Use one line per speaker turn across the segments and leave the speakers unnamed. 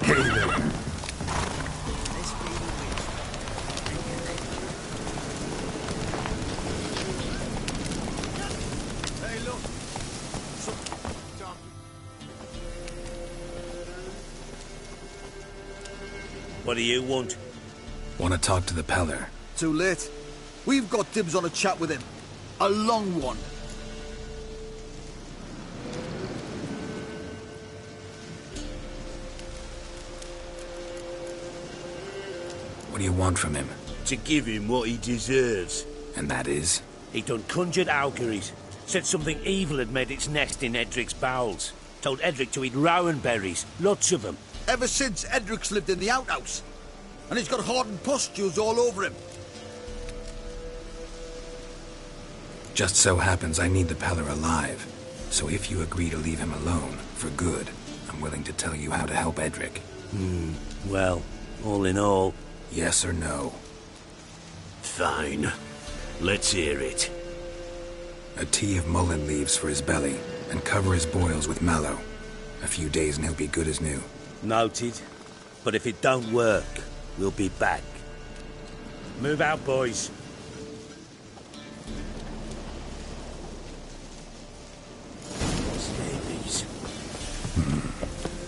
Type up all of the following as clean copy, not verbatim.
Hey there.
Hey, look.
What do you want?
Want to talk to the Peller.
Too late. We've got dibs on a chat with him. A long one.
What do you want from him?
To give him what he deserves.
And that is?
He done conjured auguries. Said something evil had made its nest in Edric's bowels. Told Edric to eat rowan berries. Lots of them.
Ever since Edric's lived in the outhouse. And he's got hardened pustules all over him.
Just so happens I need the Peller alive. So if you agree to leave him alone, for good, I'm willing to tell you how to help Edric.
Well, all in all...
Yes or no?
Fine. Let's hear it.
A tea of mullein leaves for his belly, and cover his boils with mallow. A few days and he'll be good as new.
Noted. But if it don't work, we'll be back. Move out, boys. Scabies.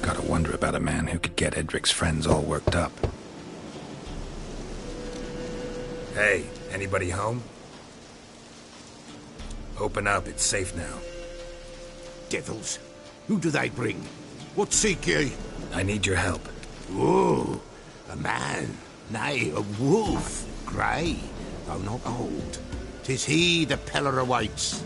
Gotta wonder about a man who could get Edric's friends all worked up. Hey, anybody home? Open up, it's safe now.
Devils. Who do they bring? What seek ye?
I need your help.
Oh, a man. Nay, a wolf. Grey, though not old. 'Tis he the Peller awaits.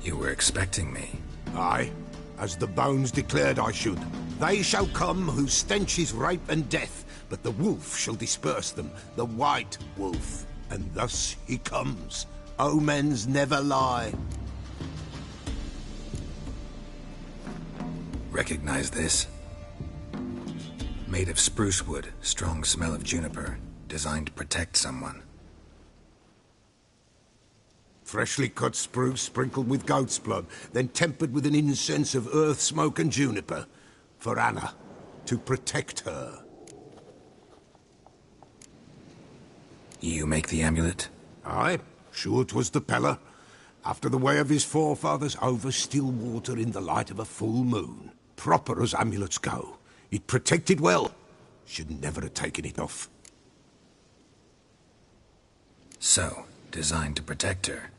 You were expecting me.
Aye, as the bones declared I should. They shall come whose stench is rape and death, but the wolf shall disperse them, the white wolf. And thus he comes. Omens never lie.
Recognize this? Made of spruce wood, strong smell of juniper, designed to protect someone.
Freshly cut spruce sprinkled with goat's blood, then tempered with an incense of earth, smoke and juniper. For Anna, to protect her.
You make the amulet?
Aye, sure 'twas the Peller. After the way of his forefathers, over still water in the light of a full moon. Proper as amulets go. It protected well. Should never have taken it off.
So, designed to protect her.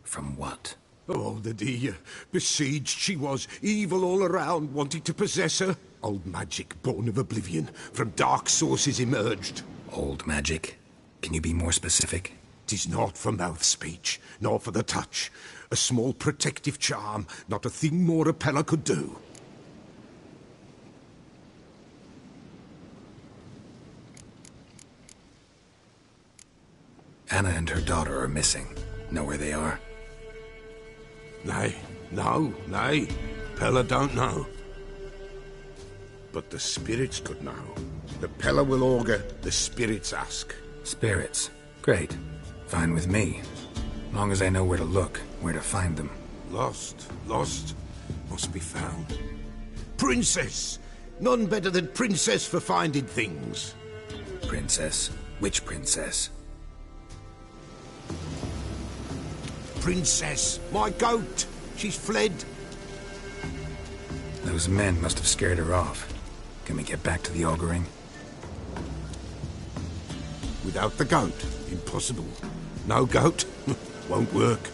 From what?
Oh, the dear. Besieged she was, evil all around, wanting to possess her. Old magic, born of oblivion, from dark sources emerged.
Old magic? Can you be more specific?
'Tis not for mouth speech, nor for the touch. A small protective charm, not a thing more a Peller could do.
Anna and her daughter are missing. Know where they are?
Nay, nay. Peller don't know. But the spirits could know. The Peller will augur, the spirits ask.
Spirits. Great. Fine with me. Long as I know where to look, where to find them.
Lost. Must be found. Princess! None better than Princess for finding things.
Princess? Which princess?
Princess, my goat! She's fled.
Those men must have scared her off. Can we get back to the auguring?
Without the goat, impossible. No goat, won't work.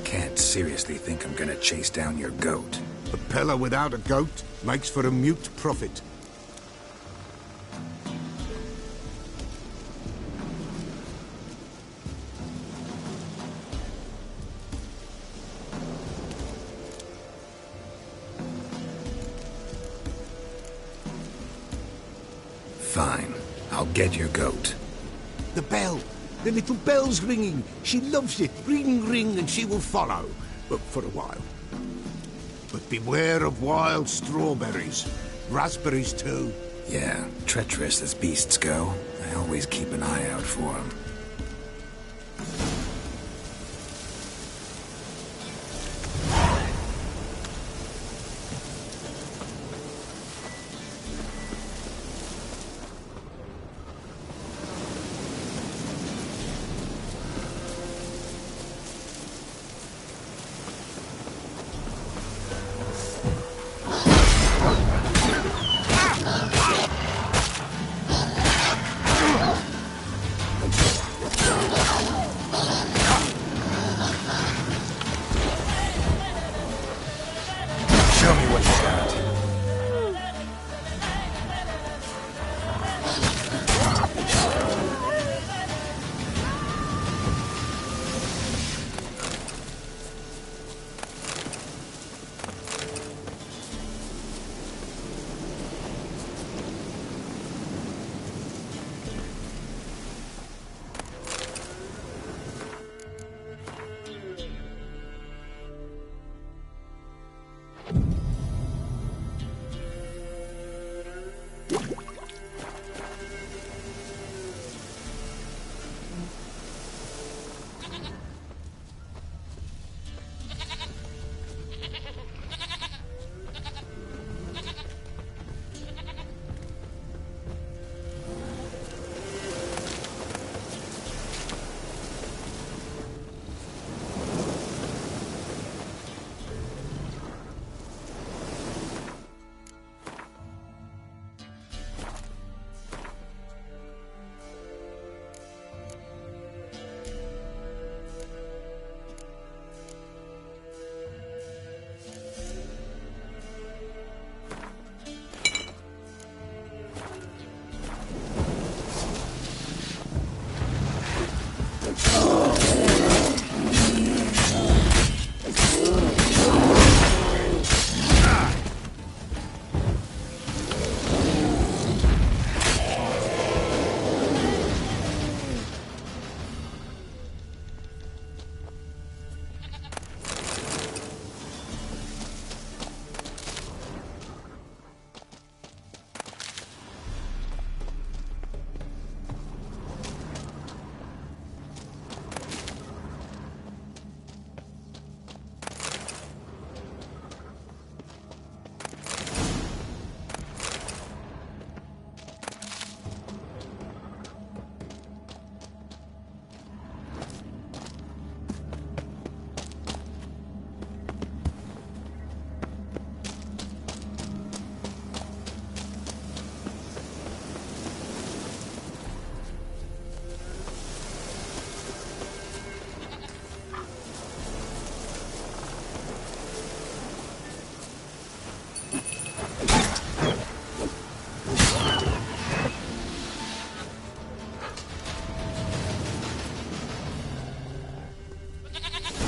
Can't seriously think I'm gonna chase down your goat.
A Peller without a goat makes for a mute prophet.
Fine. I'll get your goat.
The bell! The little bell's ringing! She loves it! Ring, ring, and she will follow. But for a while. But beware of wild strawberries. Raspberries too.
Yeah, treacherous as beasts go. I always keep an eye out for them. Show me what you got.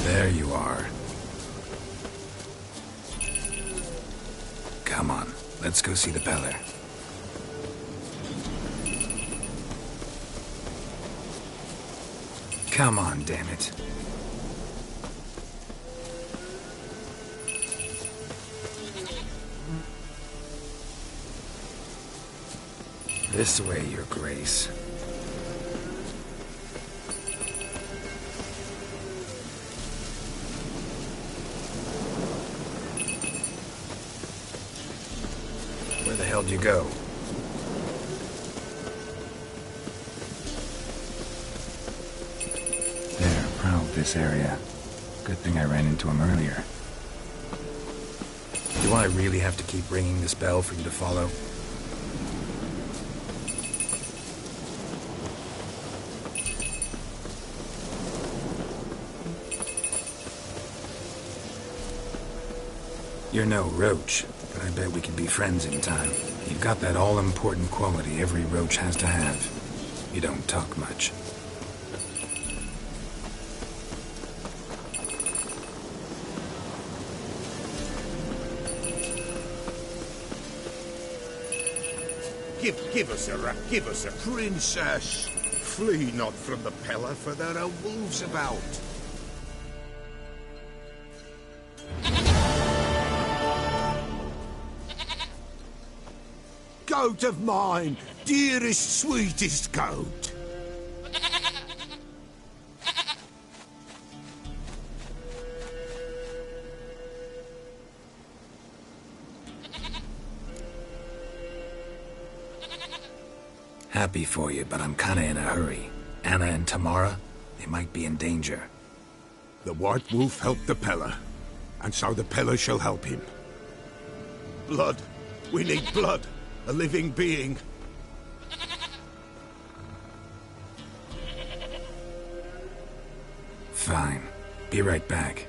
There you are. Come on, let's go see the Peller. Come on, damn it. This way, Your Grace. Where the hell did you go? There, prowled this area. Good thing I ran into him earlier. Do I really have to keep ringing this bell for you to follow? You're no roach, but I bet we could be friends in time. You've got that all-important quality every roach has to have. You don't talk much.
Give us a princess. Flee not from the Peller, for there are wolves about. goat of mine, dearest, sweetest goat.
Happy for you, but I'm kinda in a hurry. Anna and Tamara, they might be in danger.
The White Wolf helped the Peller, and so the Peller shall help him. Blood. We need blood. A living being.
Fine. Be right back.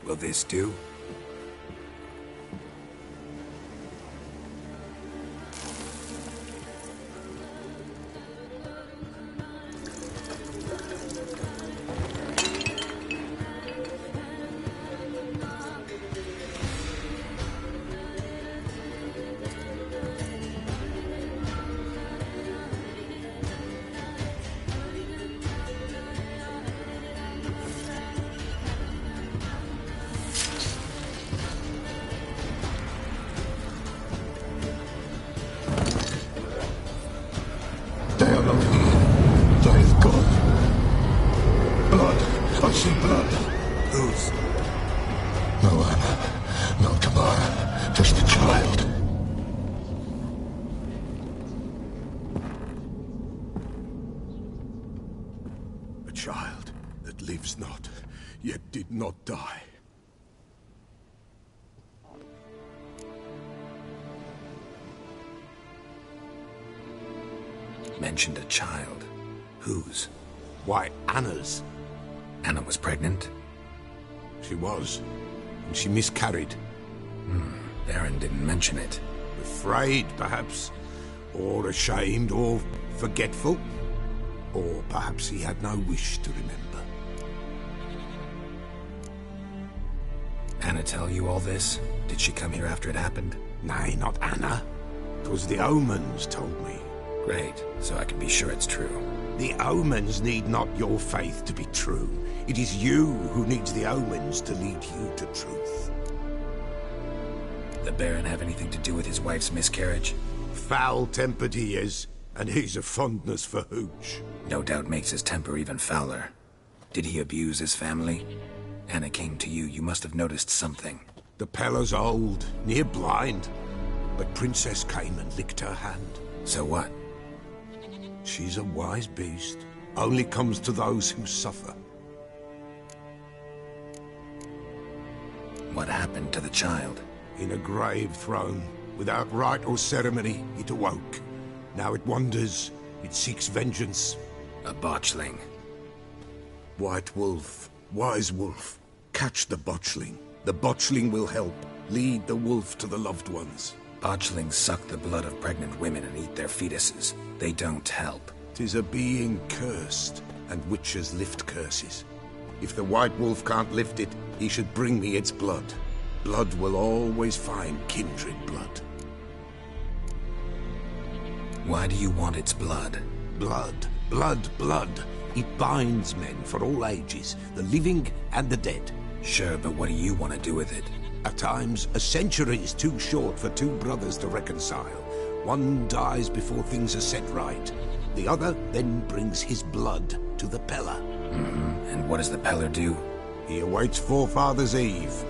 Will this do?
They are not here. They have gone. Blood. I see blood.
Whose?
No Anna. No Tamara. Just the child. A child that lives not, yet did not die.
Mentioned a child. Whose?
Why, Anna's.
Anna was pregnant?
She was. And she miscarried.
Baron didn't mention it.
Afraid, perhaps. Or ashamed, or forgetful. Or perhaps he had no wish to remember.
Anna tell you all this? Did she come here after it happened?
Nay, not Anna. 'Twas the omens told me.
Great, so I can be sure it's true.
The omens need not your faith to be true. It is you who needs the omens to lead you to truth.
The Baron have anything to do with his wife's miscarriage?
Foul-tempered he is, and he's a fondness for hooch.
No doubt makes his temper even fouler. Did he abuse his family? Anna came to you, you must have noticed something.
The Peller's old, near blind, but Princess came and licked her hand.
So what?
She's a wise beast. Only comes to those who suffer.
What happened to the child?
In a grave thrown, without rite or ceremony, it awoke. Now it wanders, it seeks vengeance.
A botchling.
White Wolf, Wise Wolf, catch the botchling. The botchling will help, lead the wolf to the loved ones.
Botchlings suck the blood of pregnant women and eat their fetuses. They don't help.
'Tis a being cursed, and witches lift curses. If the White Wolf can't lift it, he should bring me its blood. Blood will always find kindred blood.
Why do you want its blood?
Blood, blood, blood. It binds men for all ages, the living and the dead.
Sure, but what do you want to do with it?
At times, a century is too short for two brothers to reconcile. One dies before things are set right. The other then brings his blood to the Peller.
And what does the Peller do?
He awaits Forefathers' Eve.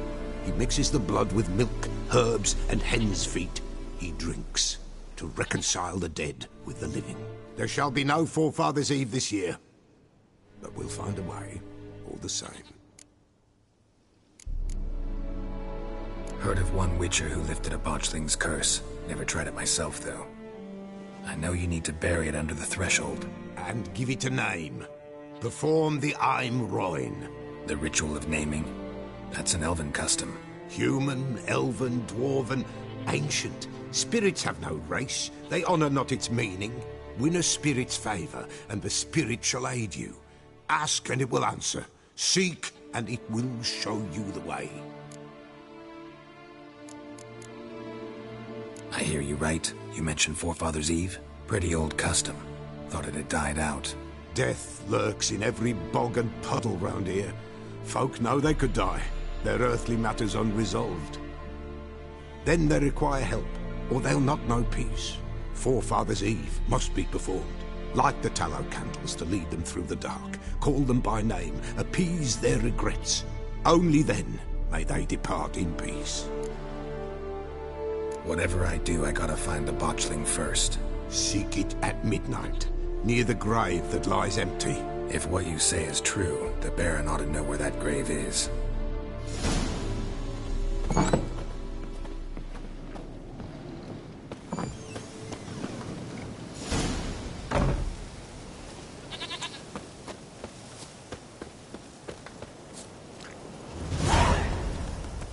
He mixes the blood with milk, herbs, and hen's feet. He drinks to reconcile the dead with the living. There shall be no Forefathers' Eve this year. But we'll find a way, all the same.
Heard of one witcher who lifted a botchling's curse. Never tried it myself, though. I know you need to bury it under the threshold.
And give it a name. Perform the Aim Roin.
The ritual of naming? That's an elven custom.
Human, elven, dwarven, ancient. Spirits have no race. They honor not its meaning. Win a spirit's favor, and the spirit shall aid you. Ask, and it will answer. Seek, and it will show you the way.
I hear you right. You mentioned Forefathers' Eve? Pretty old custom. Thought it had died out.
Death lurks in every bog and puddle round here. Folk know they could die, their earthly matters unresolved. Then they require help, or they'll not know peace. Forefathers' Eve must be performed. Light the tallow candles to lead them through the dark. Call them by name, appease their regrets. Only then may they depart in peace.
Whatever I do, I gotta find the botchling first.
Seek it at midnight, near the grave that lies empty.
If what you say is true, the Baron ought to know where that grave is.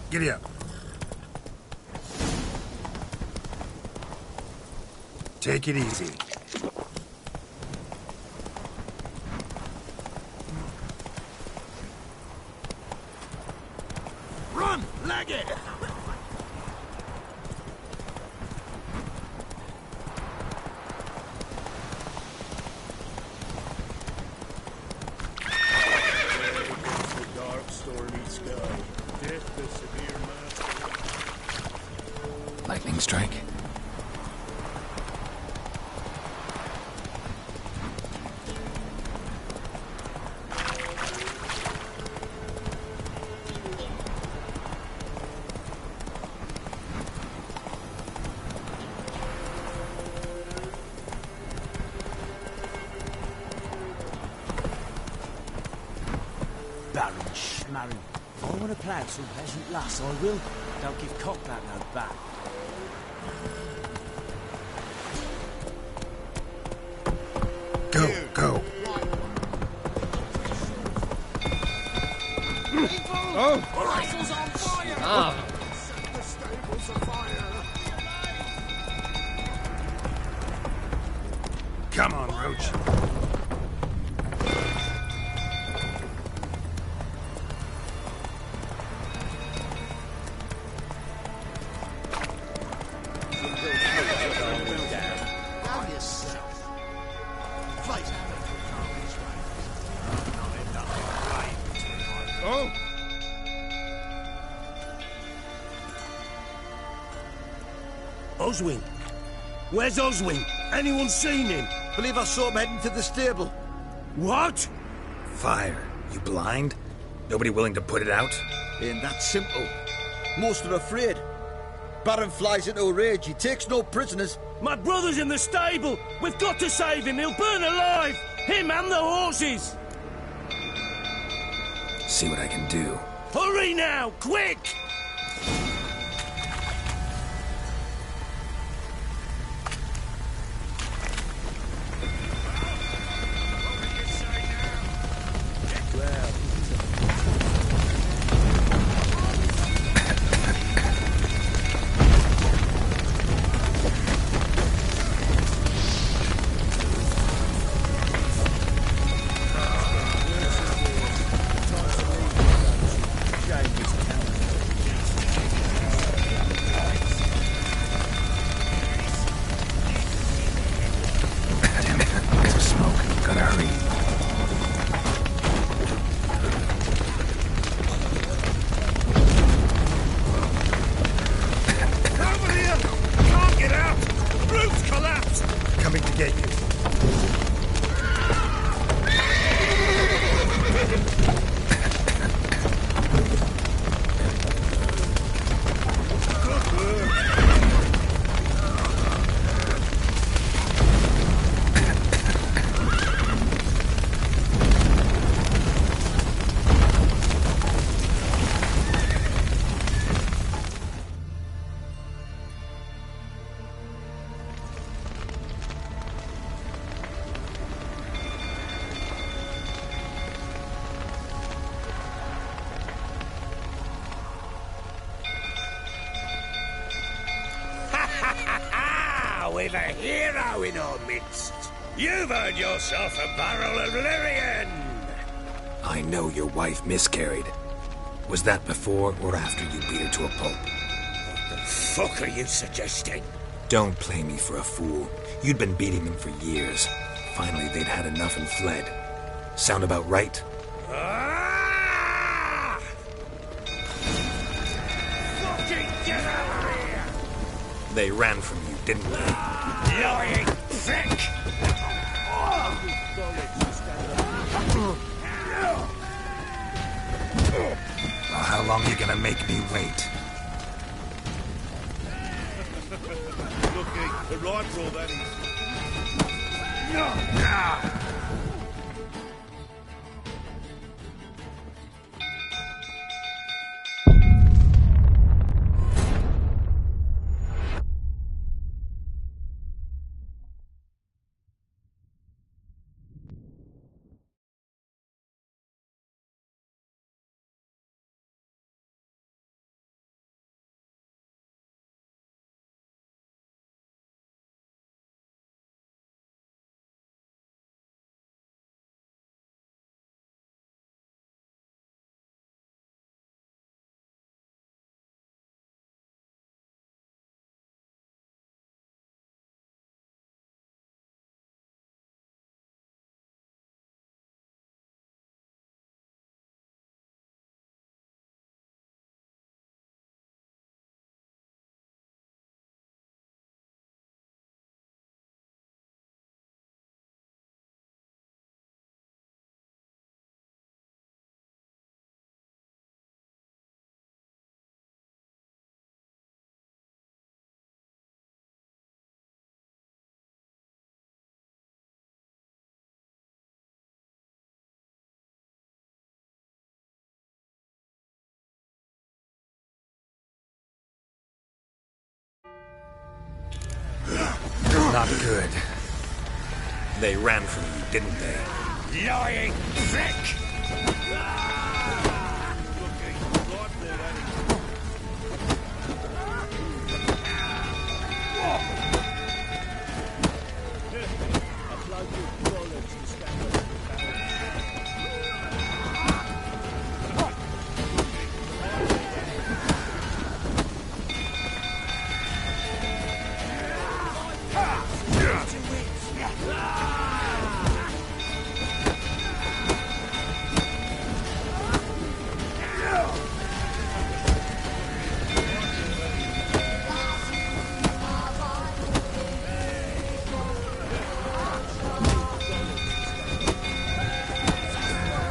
Giddy up. Take it easy.
Run! Leg it!
Dark, stormy sky. Death, the severe master.
Lightning strike?
Baron Schmarren. If I want to play some peasant lass, I will. Don't give cock that no back.
Go, go.
Oh! Castle's on fire!
Set the stables afire.
Come on, Roach.
Down yourself. Fight.
Oh!
Oswin? Where's Oswin? Anyone seen him?
Believe I saw him heading to the stable.
What?
Fire. You blind? Nobody willing to put it out?
Ain't that simple. Most are afraid. Baron flies into a rage. He takes no prisoners.
My brother's in the stable. We've got to save him. He'll burn alive. Him and the horses.
See what I can do.
Hurry now, quick!
We've a hero in our midst. You've earned yourself a barrel of Lyrian.
I know your wife miscarried. Was that before or after you beat her to a pulp?
What the fuck are you suggesting?
Don't play me for a fool. You'd been beating them for years. Finally, they'd had enough and fled. Sound about right?
Ah! Fucking get out of here!
They ran from you, didn't they?
Lying prick!
Well, how long you gonna make me wait?
Lucky, the rifle, that is.
Not good. They ran from you, didn't they?
Lying prick!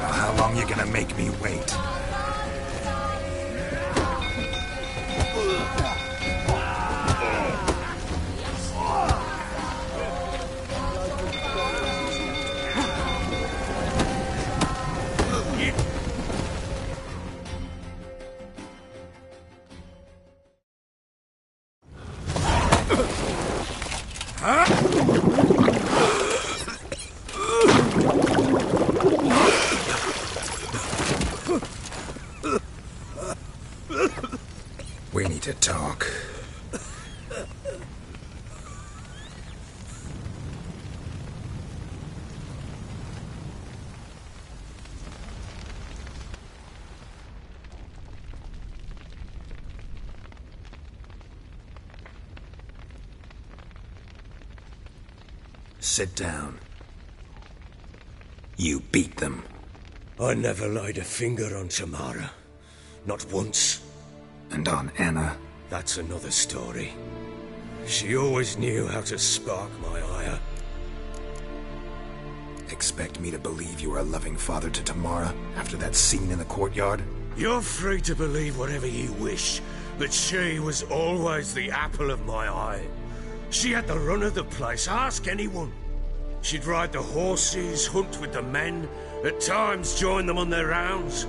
How long you gonna make me wait? We need to talk. Sit down. You beat them.
I never laid a finger on Tamara. Not once.
And on Anna?
That's another story. She always knew how to spark my ire.
Expect me to believe you are a loving father to Tamara after that scene in the courtyard?
You're free to believe whatever you wish, but she was always the apple of my eye. She had the run of the place, ask anyone. She'd ride the horses, hunt with the men, at times join them on their rounds.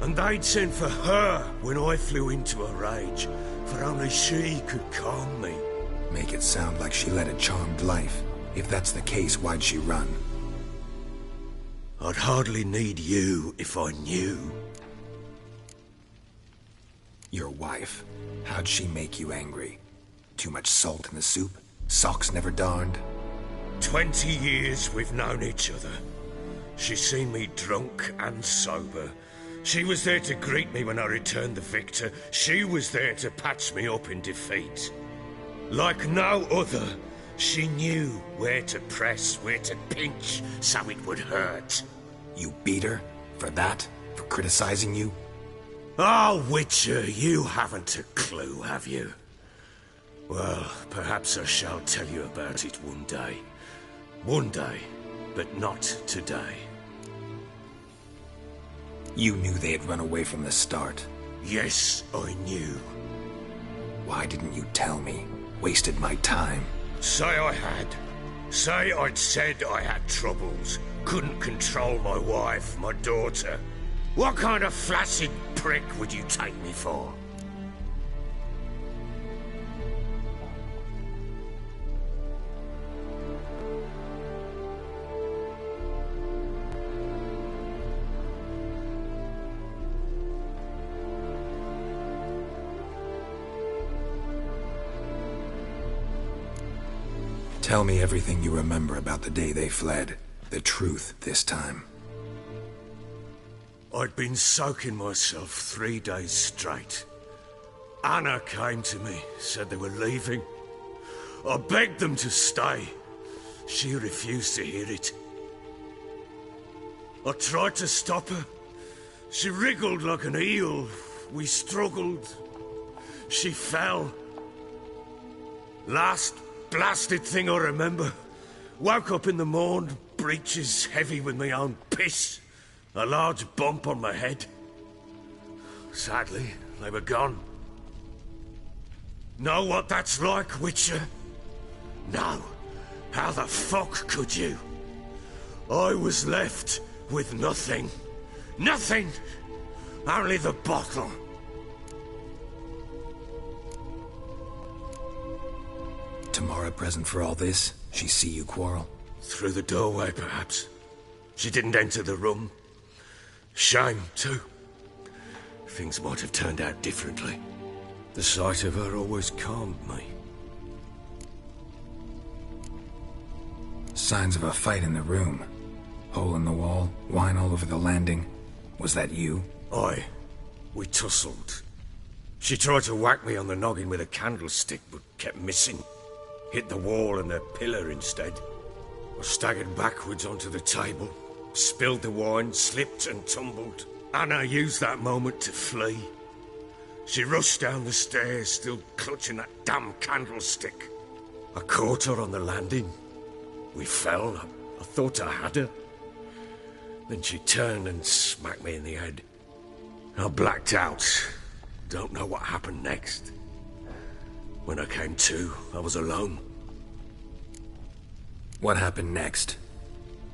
And they'd send for her when I flew into a rage, for only she could calm me.
Make it sound like she led a charmed life. If that's the case, why'd she run?
I'd hardly need you if I knew.
Your wife. How'd she make you angry? Too much salt in the soup? Socks never darned?
20 years we've known each other. She's seen me drunk and sober. She was there to greet me when I returned the victor. She was there to patch me up in defeat. Like no other, she knew where to press, where to pinch, so it would hurt.
You beat her? For that? For criticizing you?
Oh, Witcher, you haven't a clue, have you? Well, perhaps I shall tell you about it one day. One day, but not today.
You knew they had run away from the start.
Yes, I knew.
Why didn't you tell me? Wasted my time.
Say I had. Say I'd said I had troubles. Couldn't control my wife, my daughter. What kind of flaccid prick would you take me for?
Tell me everything you remember about the day they fled. The truth this time.
I'd been soaking myself 3 days straight. Anna came to me, said they were leaving. I begged them to stay. She refused to hear it. I tried to stop her. She wriggled like an eel. We struggled. She fell. Last blasted thing I remember. Woke up in the morn, breeches heavy with my own piss. A large bump on my head. Sadly, they were gone. Know what that's like, Witcher? No. How the fuck could you? I was left with nothing. Nothing! Only the bottle.
Tamara present for all this? She see you quarrel?
Through the doorway, perhaps. She didn't enter the room. Shame, too. Things might have turned out differently. The sight of her always calmed me.
Signs of a fight in the room. Hole in the wall, wine all over the landing. Was that you?
Aye. We tussled. She tried to whack me on the noggin with a candlestick, but kept missing. Hit the wall and a pillar instead. I staggered backwards onto the table, spilled the wine, slipped and tumbled. Anna used that moment to flee. She rushed down the stairs, still clutching that damn candlestick. I caught her on the landing. We fell. I thought I had her. Then she turned and smacked me in the head. I blacked out. Don't know what happened next. When I came to, I was alone.
What happened next?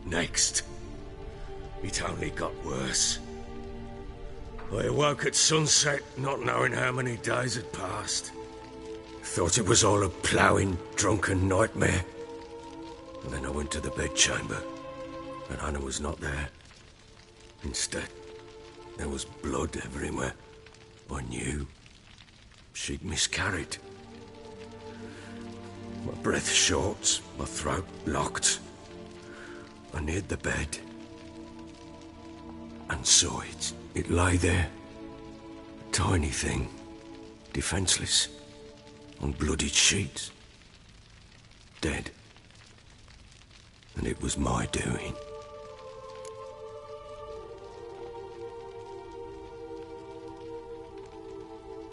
Next? It only got worse. I awoke at sunset, not knowing how many days had passed. Thought it was all a ploughing, drunken nightmare. And then I went to the bedchamber, and Anna was not there. Instead, there was blood everywhere. I knew she'd miscarried. My breath short, my throat locked. I neared the bed and saw it. It lay there, a tiny thing, defenseless, on bloodied sheets, dead. And it was my doing.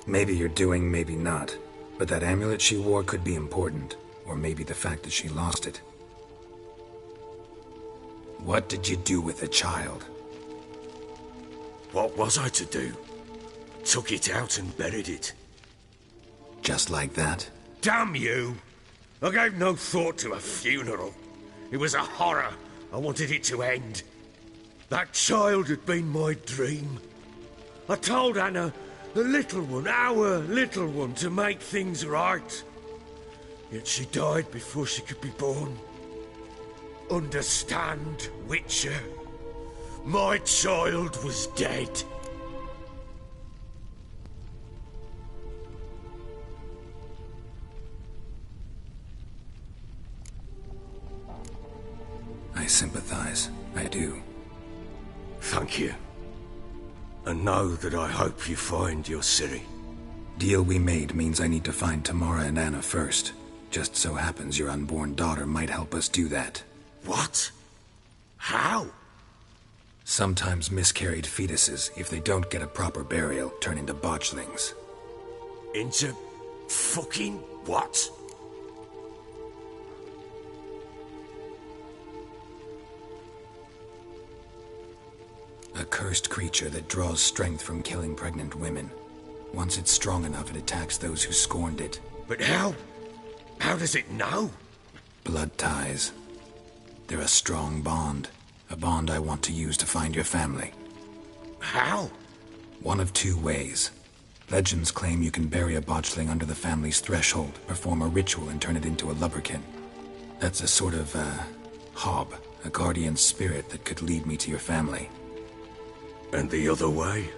Maybe you're doing, maybe not. But that amulet she wore could be important. Or maybe the fact that she lost it. What did you do with the child?
What was I to do? Took it out and buried it.
Just like that?
Damn you! I gave no thought to a funeral. It was a horror. I wanted it to end. That child had been my dream. I told Anna, the little one, our little one, to make things right. Yet she died before she could be born. Understand, Witcher? My child was dead.
I sympathize. I do.
Thank you. And know that I hope you find your Ciri.
Deal we made means I need to find Tamara and Anna first. Just so happens your unborn daughter might help us do that.
What? How?
Sometimes miscarried fetuses, if they don't get a proper burial, turn into botchlings.
Into fucking what?
A cursed creature that draws strength from killing pregnant women. Once it's strong enough, it attacks those who scorned it.
But how? How does it know?
Blood ties. They're a strong bond. A bond I want to use to find your family.
How?
One of two ways. Legends claim you can bury a botchling under the family's threshold, perform a ritual, and turn it into a lubberkin. That's a sort of, hob, a guardian spirit that could lead me to your family.
And the other way?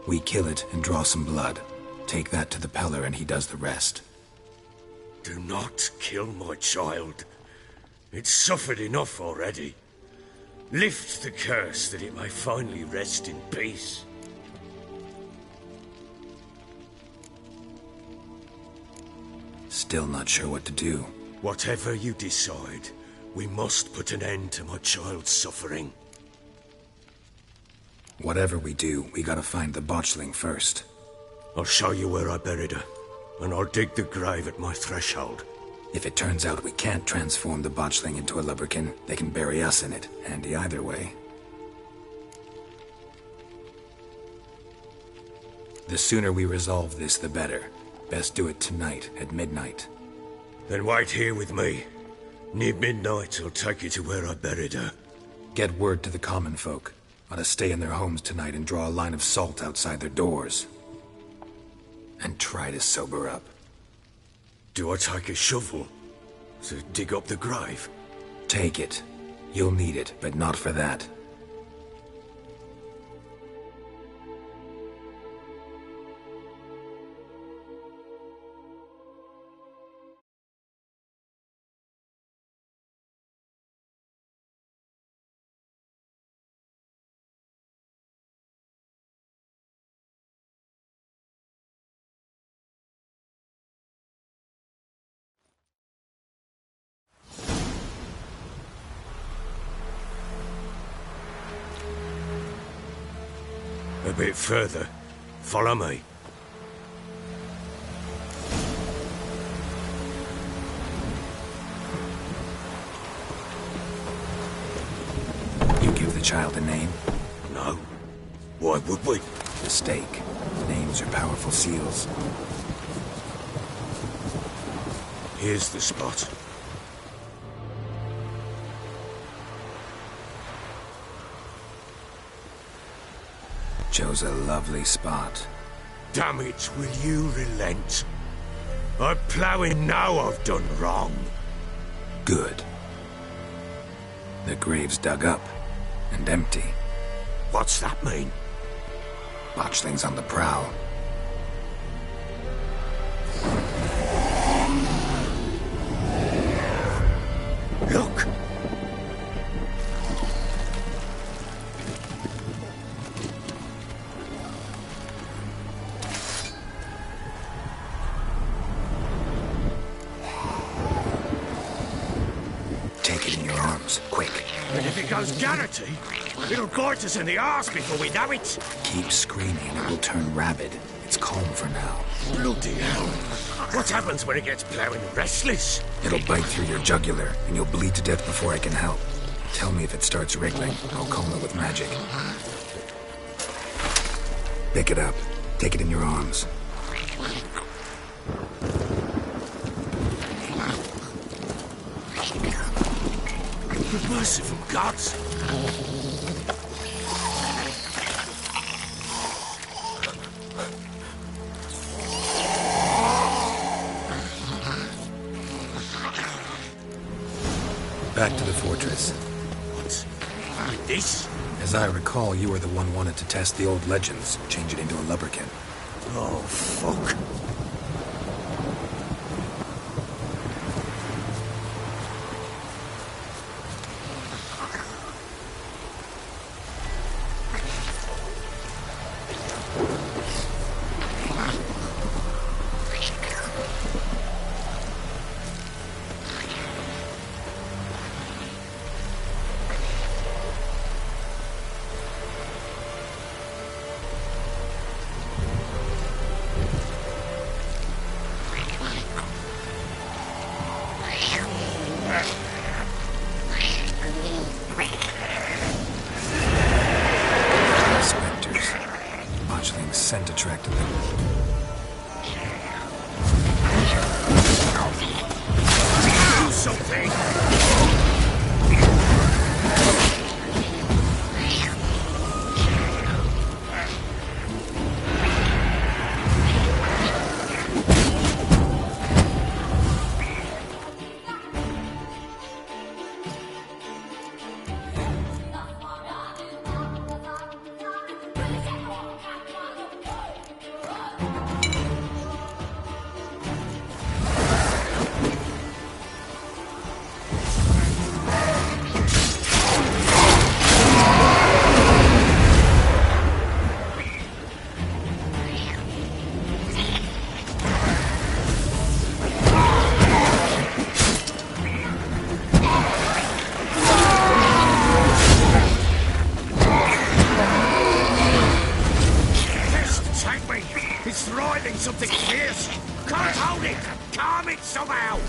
We kill it and draw some blood. Take that to the Peller and he does the rest.
Do not kill my child. It's suffered enough already. Lift the curse that it may finally rest in peace.
Still not sure what to do.
Whatever you decide, we must put an end to my child's suffering.
Whatever we do, we gotta find the botchling first.
I'll show you where I buried her, and I'll dig the grave at my threshold.
If it turns out we can't transform the botchling into a lubberkin, they can bury us in it. Handy either way. The sooner we resolve this, the better. Best do it tonight, at midnight.
Then wait here with me. Near midnight, I'll take you to where I buried her.
Get word to the common folk. Ought to stay in their homes tonight and draw a line of salt outside their doors. And try to sober up.
Do I take a shovel to dig up the grave?
Take it. You'll need it, but not for that.
A bit further. Follow me.
You give the child a name?
No. Why would we?
Mistake. Names are powerful seals.
Here's the spot.
Chose a lovely spot.
Damn it, will you relent? I'm ploughing now I've done wrong.
Good. The grave's dug up and empty.
What's that mean?
Botchling's on the prowl.
Look!
Take it in your arms, quick.
And if it goes Garrity, it'll bite us in the arse before we know it.
Keep screaming and it will turn rabid. It's calm for now.
Bloody hell. What happens when it gets plowing restless?
It'll bite through your jugular, and you'll bleed to death before I can help. Tell me if it starts wriggling. I'll calm it with magic. Pick it up. Take it in your arms.
The merciful gods!
Back to the fortress.
What? This?
As I recall, you were the one wanted to test the old legends, change it into a lubberkin.
Oh, fuck.
attracted them.
Do something! It's thriving something fierce! Can't hold it! Calm it somehow!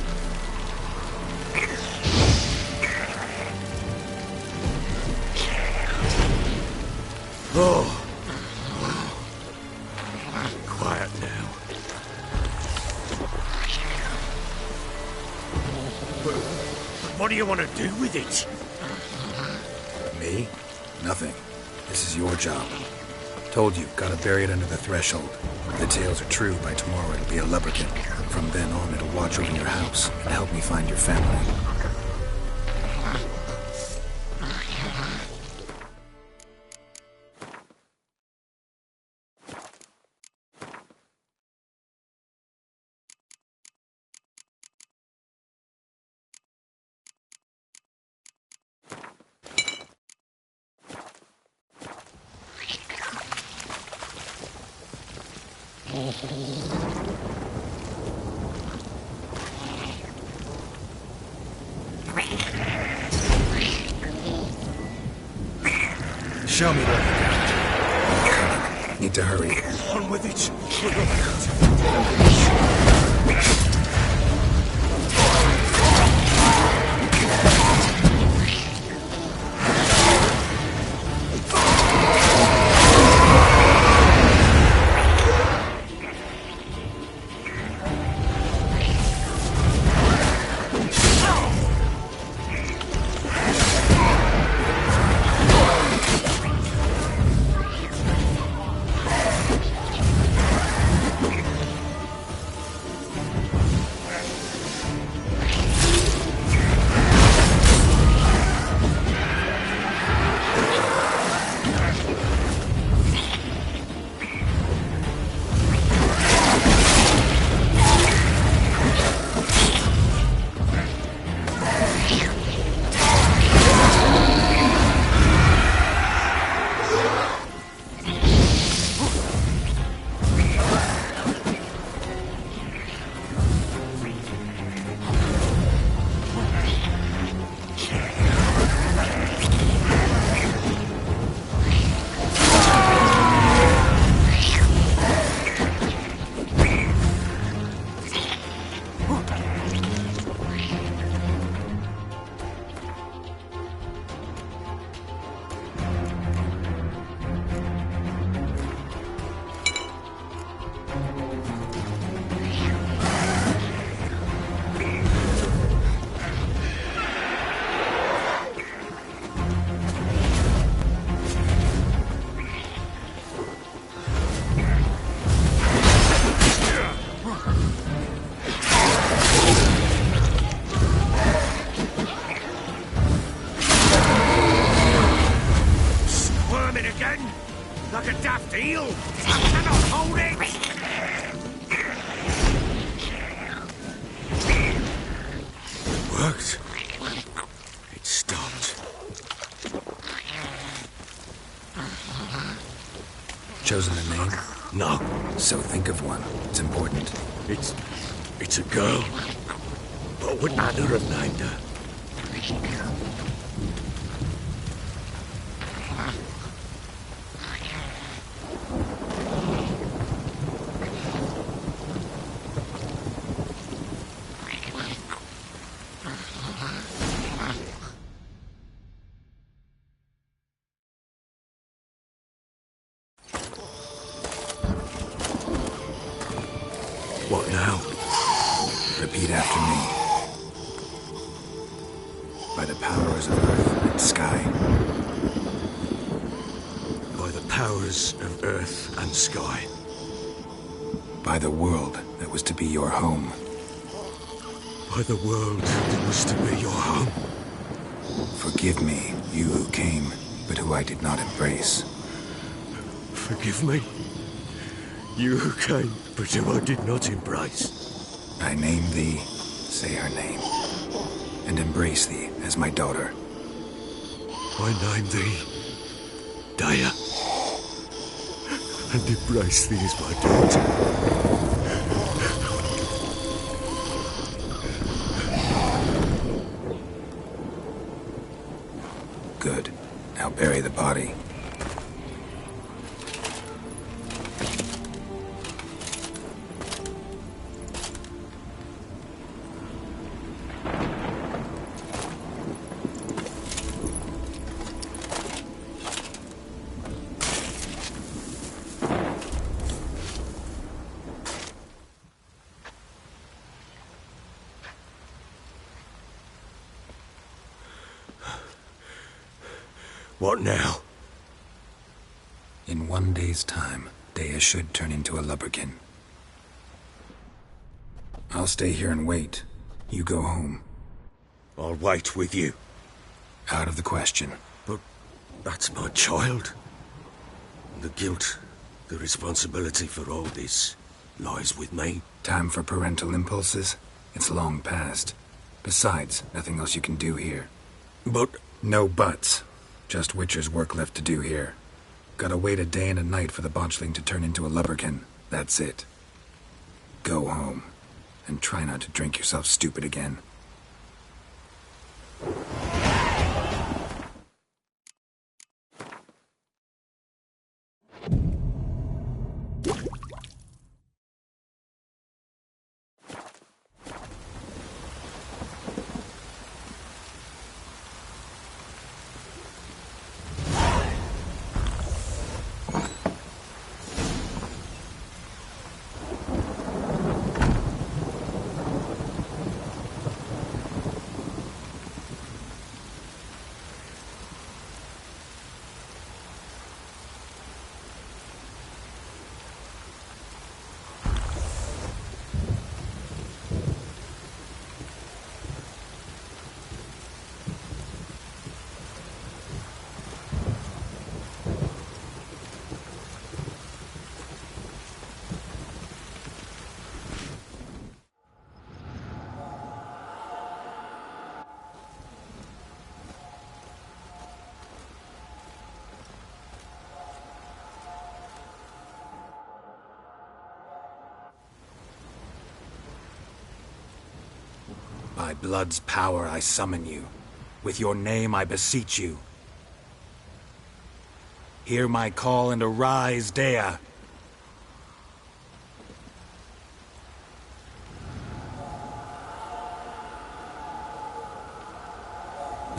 Oh. Quiet now. But what do you want to do with it?
Me? Nothing. This is your job. Told you, gotta bury it under the threshold. If the tales are true, by tomorrow it'll be a lubberkin. From then on, it'll watch over your house and help me find your family. Show me what you got. Need to hurry.
On with it. Like a daft eel! I cannot hold it! Worked. It stopped.
Chosen a name?
No.
So think of one. It's important.
It's a girl. What would Anna have named her? What now?
Repeat after me. By the powers of earth and sky.
By the powers of earth and sky.
By the world that was to be your home.
By the world that was to be your home.
Forgive me, you who came, but who I did not embrace.
Forgive me. You who came, but who I did not embrace.
I name thee, say her name, and embrace thee as my daughter.
I name thee Dea, and embrace thee as my daughter.
Good. Now bury the body.
What now?
In 1 day's time, Dea should turn into a lubberkin. I'll stay here and wait. You go home.
I'll wait with you.
Out of the question.
But that's my child. The guilt, the responsibility for all this lies with me.
Time for parental impulses? It's long past. Besides, nothing else you can do here.
But
No buts. Just Witcher's work left to do here. Gotta wait a day and a night for the botchling to turn into a lubberkin. That's it. Go home. And try not to drink yourself stupid again. By blood's power I summon you. With your name I beseech you. Hear my call and arise, Dea.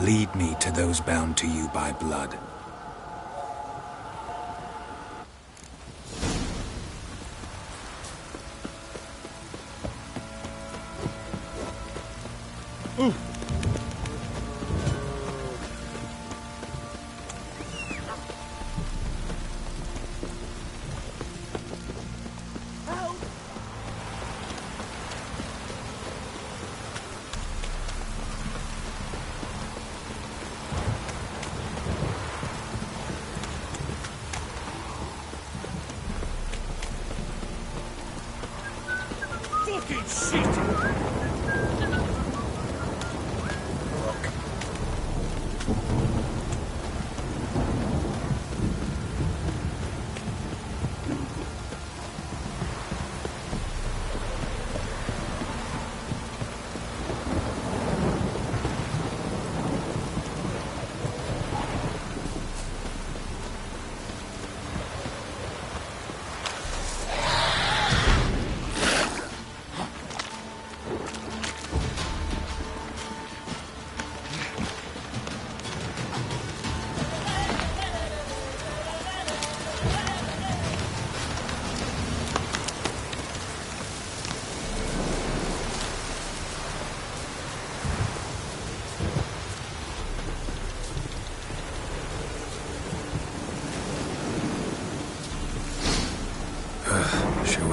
Lead me to those bound to you by blood.
Fucking shit!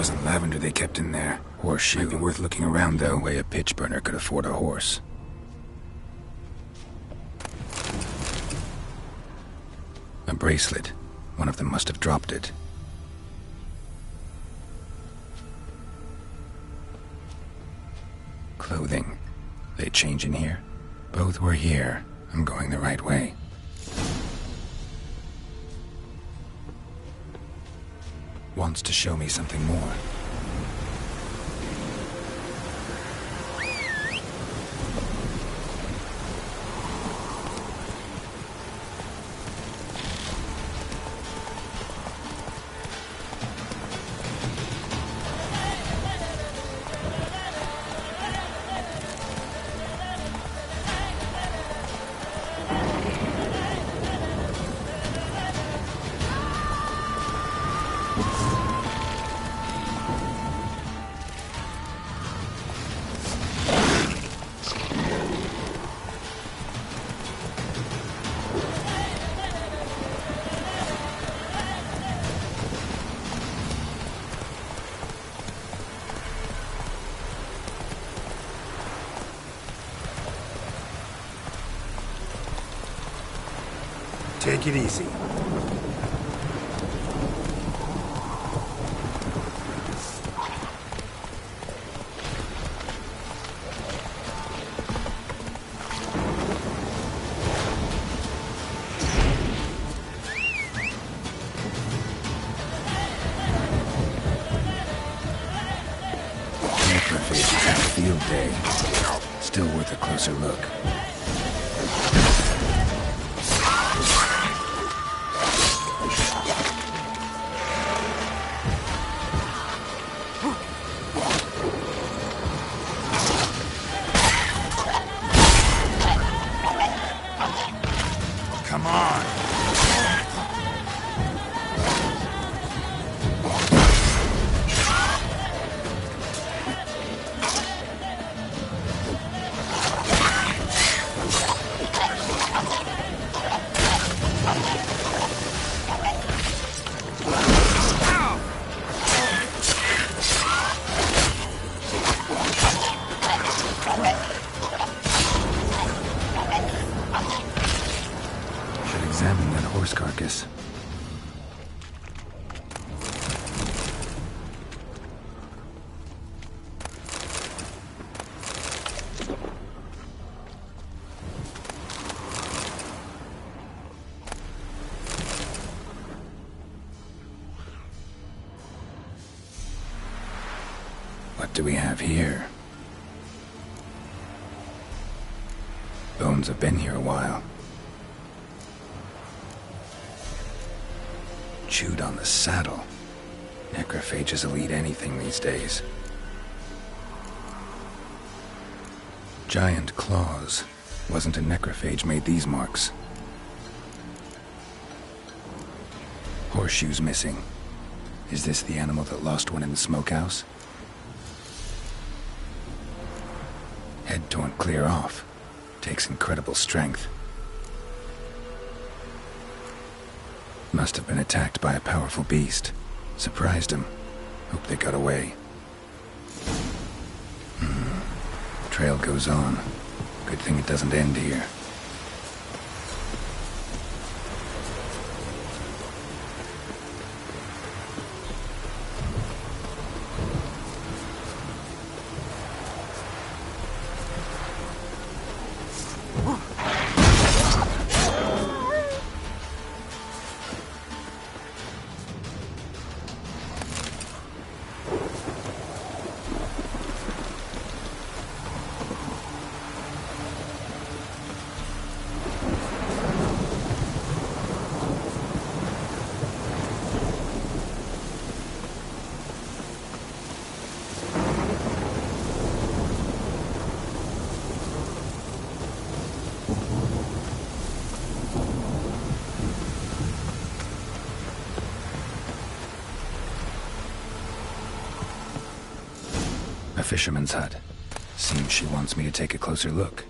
wasn't lavender they kept in there. Horseshoe. Might be worth looking around, though. No way a pitch burner could afford a horse. A bracelet. One of them must have dropped it. Clothing. They change in here? Both were here. I'm going the right way. Wants to show me something more.
Take it easy.
Necrophages had a field day. Still worth a closer look.
Come on.
Should examine that horse carcass. What do we have here? Bones have been here a while. Chewed on the saddle. Necrophages will eat anything these days. Giant claws. Wasn't a necrophage made these marks. Horseshoes missing. Is this the animal that lost one in the smokehouse? Head torn clear off. Takes incredible strength. Must have been attacked by a powerful beast. Surprised him. Hope they got away. Trail goes on. Good thing it doesn't end here. A fisherman's hut. Seems she wants me to take a closer look.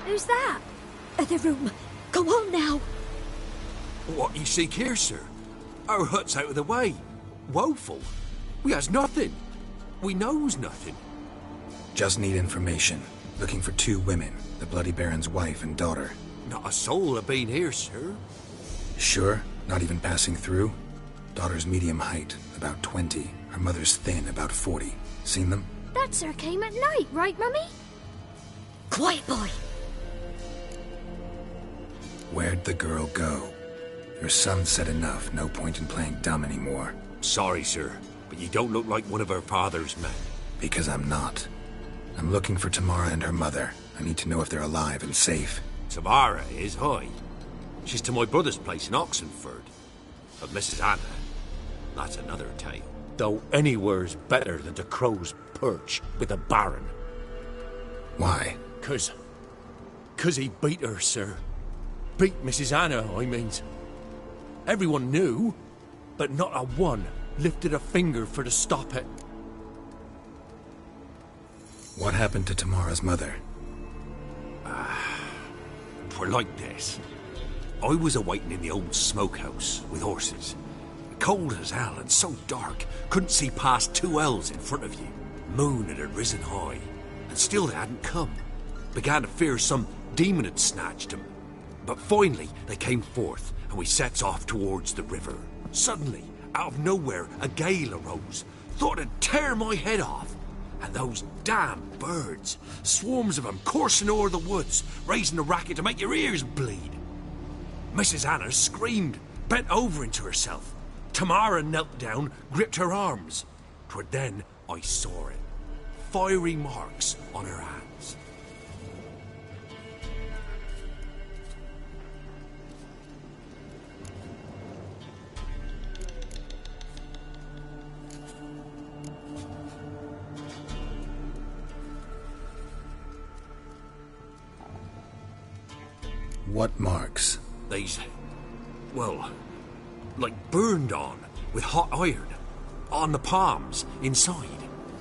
Who's that? Other room. Go on now.
What you seek here, sir? Our hut's out of the way. Woeful. We has nothing. We knows nothing.
Just need information. Looking for 2 women, the Bloody Baron's wife and daughter.
Not a soul have been here, sir.
Sure? Not even passing through? Daughter's medium height, about 20. Her mother's thin, about 40. Seen them?
That sir came at night, right, Mummy? Quiet, boy.
Where'd the girl go? Your son said enough. No point in playing dumb anymore.
Sorry, sir, but you don't look like one of our father's men.
Because I'm not. I'm looking for Tamara and her mother. I need to know if they're alive and safe.
Tamara is, hi. She's to my brother's place in Oxenford. But Mrs. Anna, that's another tale. Though anywhere's better than the Crow's Perch with the Baron.
Why?
'Cause he beat her, sir. Beat Mrs. Anna, I mean. Everyone knew, but not a one lifted a finger for to stop it.
What happened to Tamara's mother?
Twere like this. I was awaiting in the old smokehouse with horses. Cold as hell and so dark, couldn't see past 2 ells in front of you. Moon had risen high, and still they hadn't come. Began to fear some demon had snatched them. But finally they came forth, and we sets off towards the river. Suddenly, out of nowhere, a gale arose. Thought it'd tear my head off. And those damn birds, swarms of them coursing o'er the woods, raising a racket to make your ears bleed. Mrs. Anna screamed, bent over into herself. Tamara knelt down, gripped her arms. 'Twere then I saw it. Fiery marks on her hands.
What marks?
These, well, like burned on with hot iron. On the palms, inside.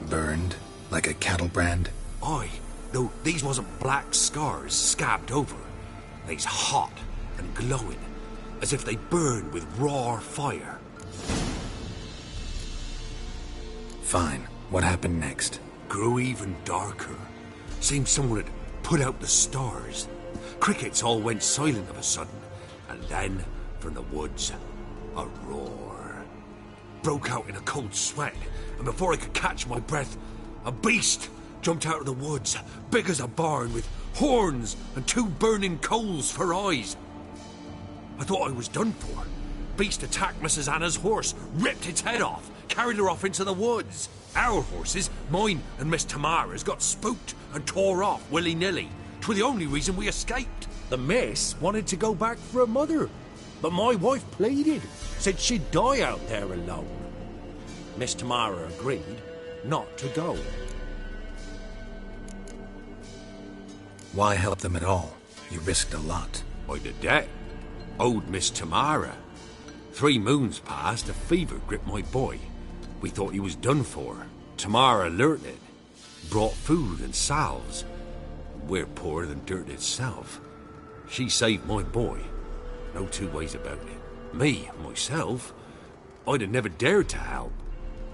Burned? Like a cattle brand?
Aye, though these wasn't black scars scabbed over. They's hot and glowing, as if they burned with raw fire.
Fine. What happened next?
Grew even darker. Seemed someone had put out the stars. Crickets all went silent of a sudden, and then, from the woods, a roar. Broke out in a cold sweat, and before I could catch my breath, a beast jumped out of the woods, big as a barn, with horns and 2 burning coals for eyes. I thought I was done for. Beast attacked Mrs. Anna's horse, ripped its head off, carried her off into the woods. Our horses, mine and Miss Tamara's, got spooked and tore off willy-nilly. 'Twere the only reason we escaped. The miss wanted to go back for her mother, but my wife pleaded, said she'd die out there alone. Miss Tamara agreed not to go.
Why help them at all? You risked a lot.
I'd a debt. Owed Miss Tamara. 3 moons passed, a fever gripped my boy. We thought he was done for. Tamara learnt it. Brought food and salves. We're poorer than dirt itself. She saved my boy. No 2 ways about it. Me, myself, I'd have never dared to help.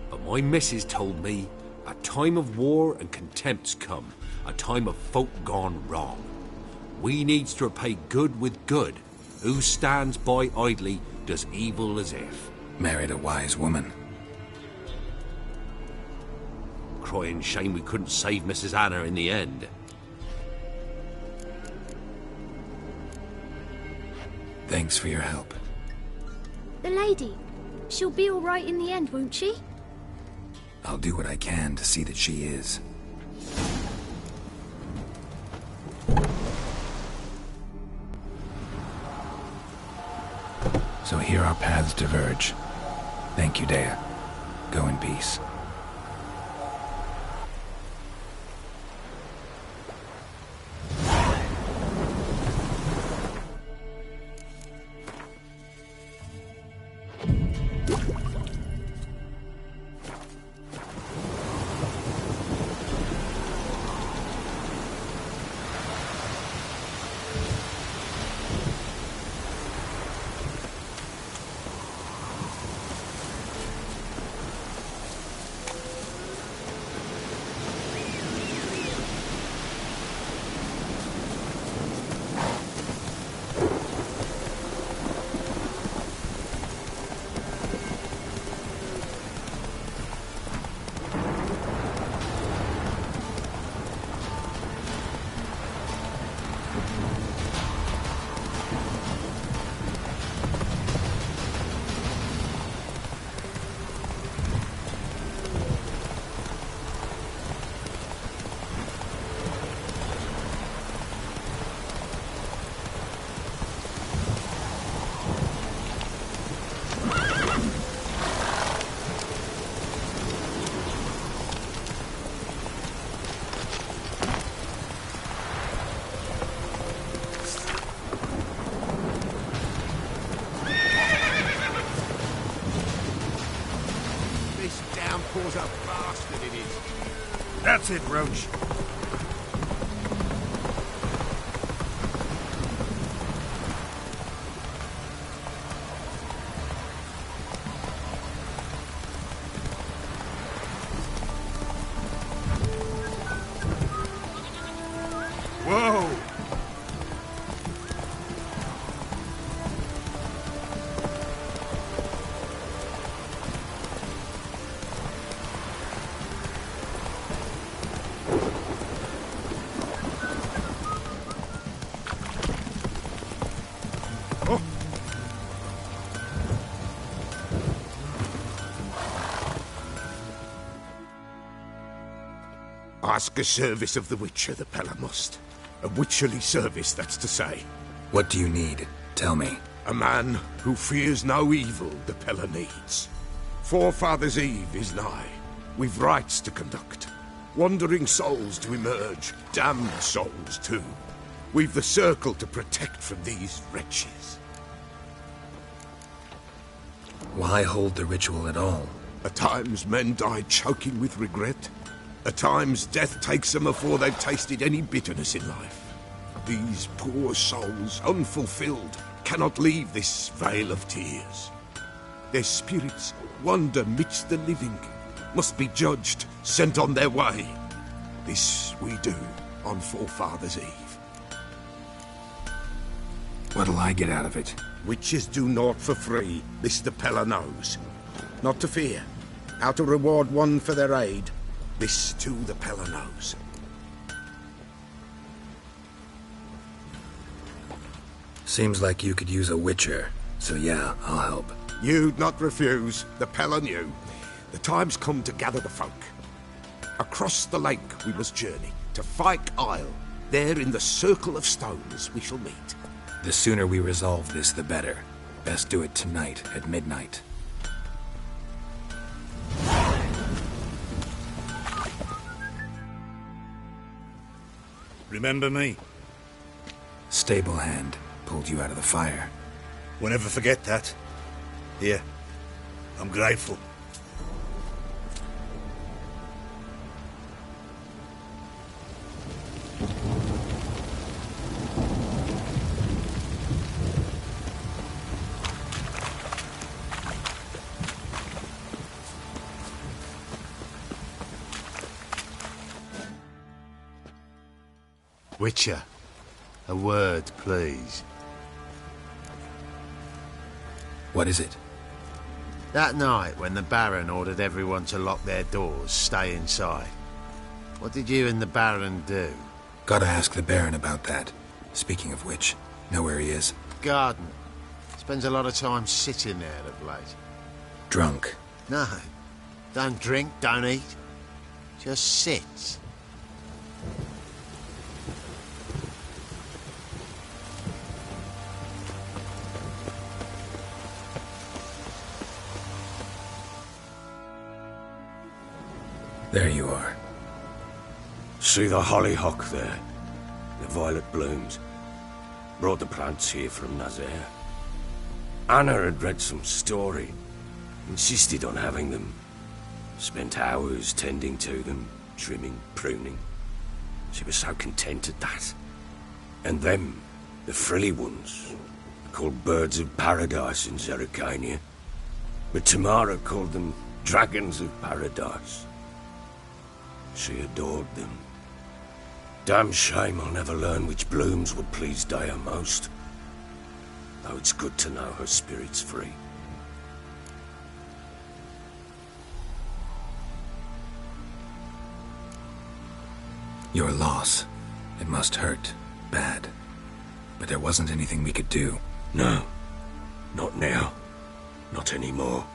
But my missus told me a time of war and contempt's come. A time of folk gone wrong. We needs to repay good with good. Who stands by idly does evil as if.
Married a wise woman.
Crying shame we couldn't save Mrs. Anna in the end.
Thanks for your help.
The lady. She'll be all right in the end, won't she?
I'll do what I can to see that she is. So here our paths diverge. Thank you, Dea. Go in peace.
was a bastard, it is.
That's it, Roach. Whoa!
Ask a service of the Witcher, the Pella must. A witcherly service, that's to say.
What do you need? Tell me.
A man who fears no evil the Pella needs. Forefathers' Eve is nigh. We've rites to conduct. Wandering souls to emerge. Damned souls, too. We've the circle to protect from these wretches.
Why hold the ritual at all?
At times men die choking with regret. At times death takes them before they've tasted any bitterness in life. These poor souls, unfulfilled, cannot leave this vale of tears. Their spirits wander midst the living, must be judged, sent on their way. This we do on Forefathers' Eve.
What'll I get out of it?
Witches do naught for free, this the Pella knows. Not to fear. How to reward one for their aid, this too the Pella knows.
Seems like you could use a witcher, so yeah, I'll help.
You'd not refuse, the Pella knew. The time's come to gather the folk. Across the lake we must journey, to Fyke Isle. There in the circle of stones we shall meet.
The sooner we resolve this, the better. Best do it tonight, at midnight.
Remember me?
Stable hand pulled you out of the fire.
Won't ever forget that. Here, I'm grateful.
Witcher, a word, please.
What is it?
That night when the Baron ordered everyone to lock their doors, stay inside. What did you and the Baron do?
Gotta ask the Baron about that. Speaking of which, know where he is?
Garden. Spends a lot of time sitting there of late.
Drunk.
No. Don't drink, don't eat. Just sits.
There you are.
See the hollyhock there? The violet blooms. Brought the plants here from Nazaire. Anna had read some story. Insisted on having them. Spent hours tending to them, trimming, pruning. She was so content at that. And them, the frilly ones, called birds of paradise in Zerrikania. But Tamara called them dragons of paradise. She adored them. Damn shame I'll never learn which blooms would please Dea most. Though it's good to know her spirit's free.
Your loss. It must hurt. Bad. But there wasn't anything we could do.
No. Not now. Not anymore.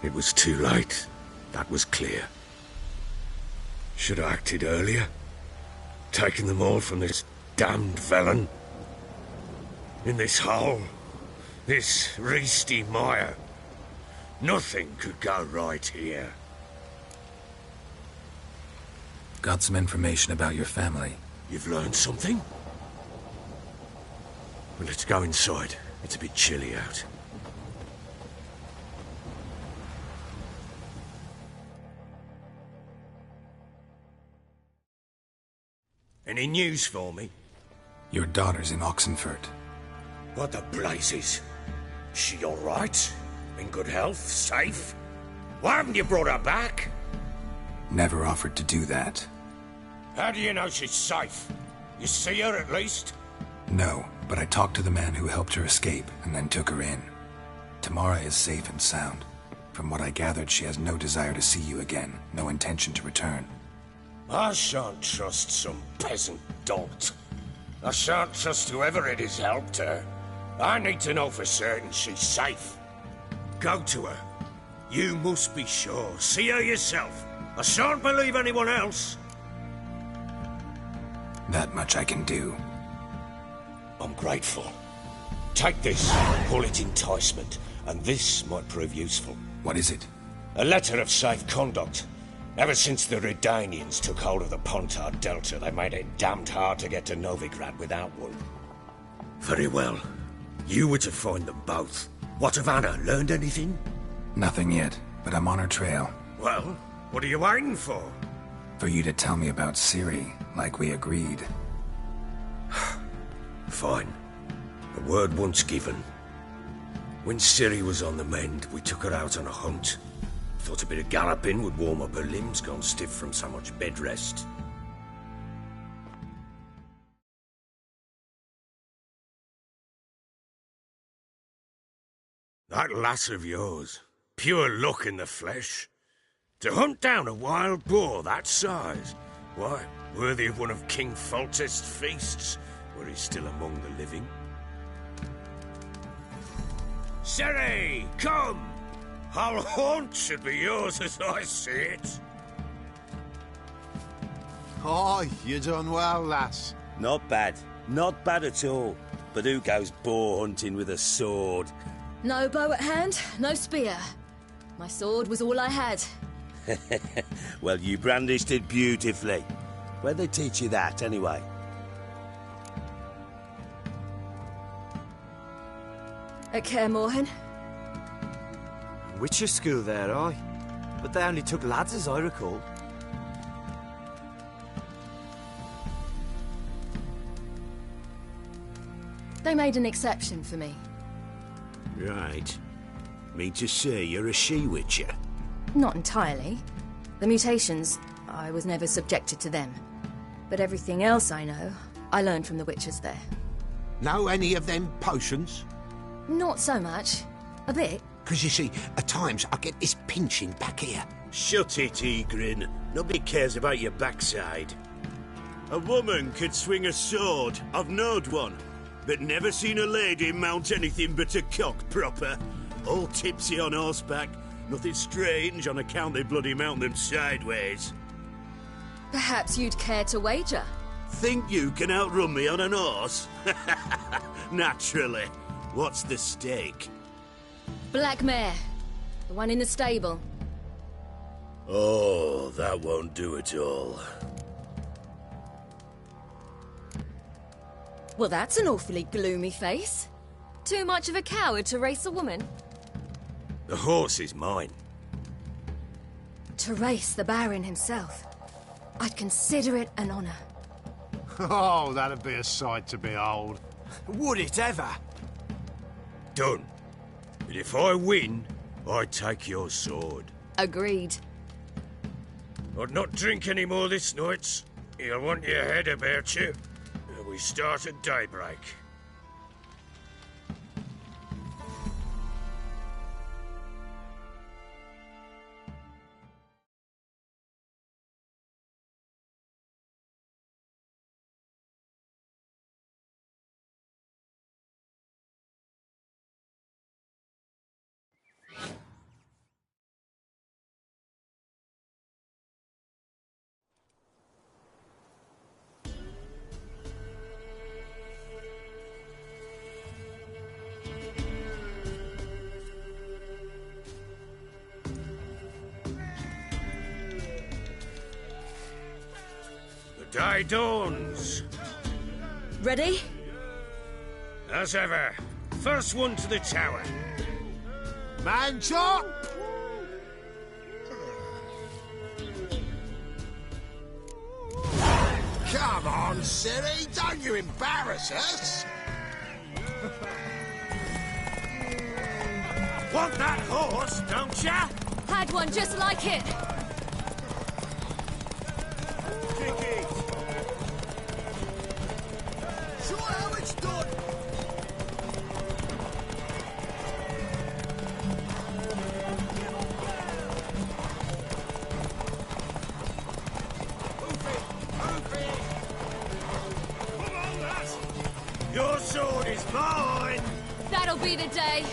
It was too late. That was clear. Should have acted earlier. Taken them all from this damned felon. In this hole. This reesty mire. Nothing could go right here.
Got some information about your family.
You've learned something? Well, let's go inside. It's a bit chilly out. Any news for me?
Your daughter's in Oxenfurt.
What the blazes? She all right? In good health? Safe? Why haven't you brought her back?
Never offered to do that.
How do you know she's safe? You see her at least?
No, but I talked to the man who helped her escape and then took her in. Tamara is safe and sound. From what I gathered, she has no desire to see you again, no intention to return.
I shan't trust some peasant dolt. I shan't trust whoever it is helped her. I need to know for certain she's safe. Go to her. You must be sure. See her yourself. I shan't believe anyone else.
That much I can do.
I'm grateful. Take this, call it enticement, and this might prove useful.
What is it?
A letter of safe conduct. Ever since the Redanians took hold of the Pontard Delta, they made it damned hard to get to Novigrad without one. Very well. You were to find them both. What of Anna? Learned anything?
Nothing yet, but I'm on her trail.
Well, what are you waiting for?
For you to tell me about Ciri, like we agreed.
Fine. A word once given. When Ciri was on the mend, we took her out on a hunt. Thought a bit of galloping would warm up her limbs, gone stiff from so much bed rest. That lass of yours, pure luck in the flesh. To hunt down a wild boar that size, why, worthy of one of King Foltest's feasts, were he still among the living. Ciri, come! Our haunt should be yours as I see it.
Oh, you done well, lass.
Not bad. Not bad at all. But who goes boar hunting with a sword?
No bow at hand, no spear. My sword was all I had.
Well, you brandished it beautifully. Where'd they teach you that, anyway?
At Kaer Morhen.
Witcher school there, aye. But they only took lads, as I recall.
They made an exception for me.
Right. Mean to say you're a she-witcher?
Not entirely. The mutations, I was never subjected to them. But everything else I know, I learned from the witches there.
Know any of them potions?
Not so much. A bit.
Because you see, at times I get this pinching back here.
Shut it, Egrin. Nobody cares about your backside. A woman could swing a sword. I've knowed one. But never seen a lady mount anything but a cock proper. All tipsy on horseback. Nothing strange on account they bloody mount them sideways.
Perhaps you'd care to wager?
Think you can outrun me on an horse? Naturally. What's the stake?
Black mare. The one in the stable.
Oh, that won't do it all.
Well, that's an awfully gloomy face. Too much of a coward to race a woman.
The horse is mine.
To race the Baron himself. I'd consider it an honor.
Oh, that'd be a sight to behold.
Would it ever?
Done. But if I win, I take your sword.
Agreed.
I'd not drink any more this night. You'll want your head about you. We start at daybreak. The day dawns.
Ready?
As ever. First one to the tower.
Man chop!
Come on, Siri, don't you embarrass us!
Want that horse, don't ya?
Had one just like it.
Kick it!
Show how it's done!
Come on, lass! Your sword is mine!
That'll be the day.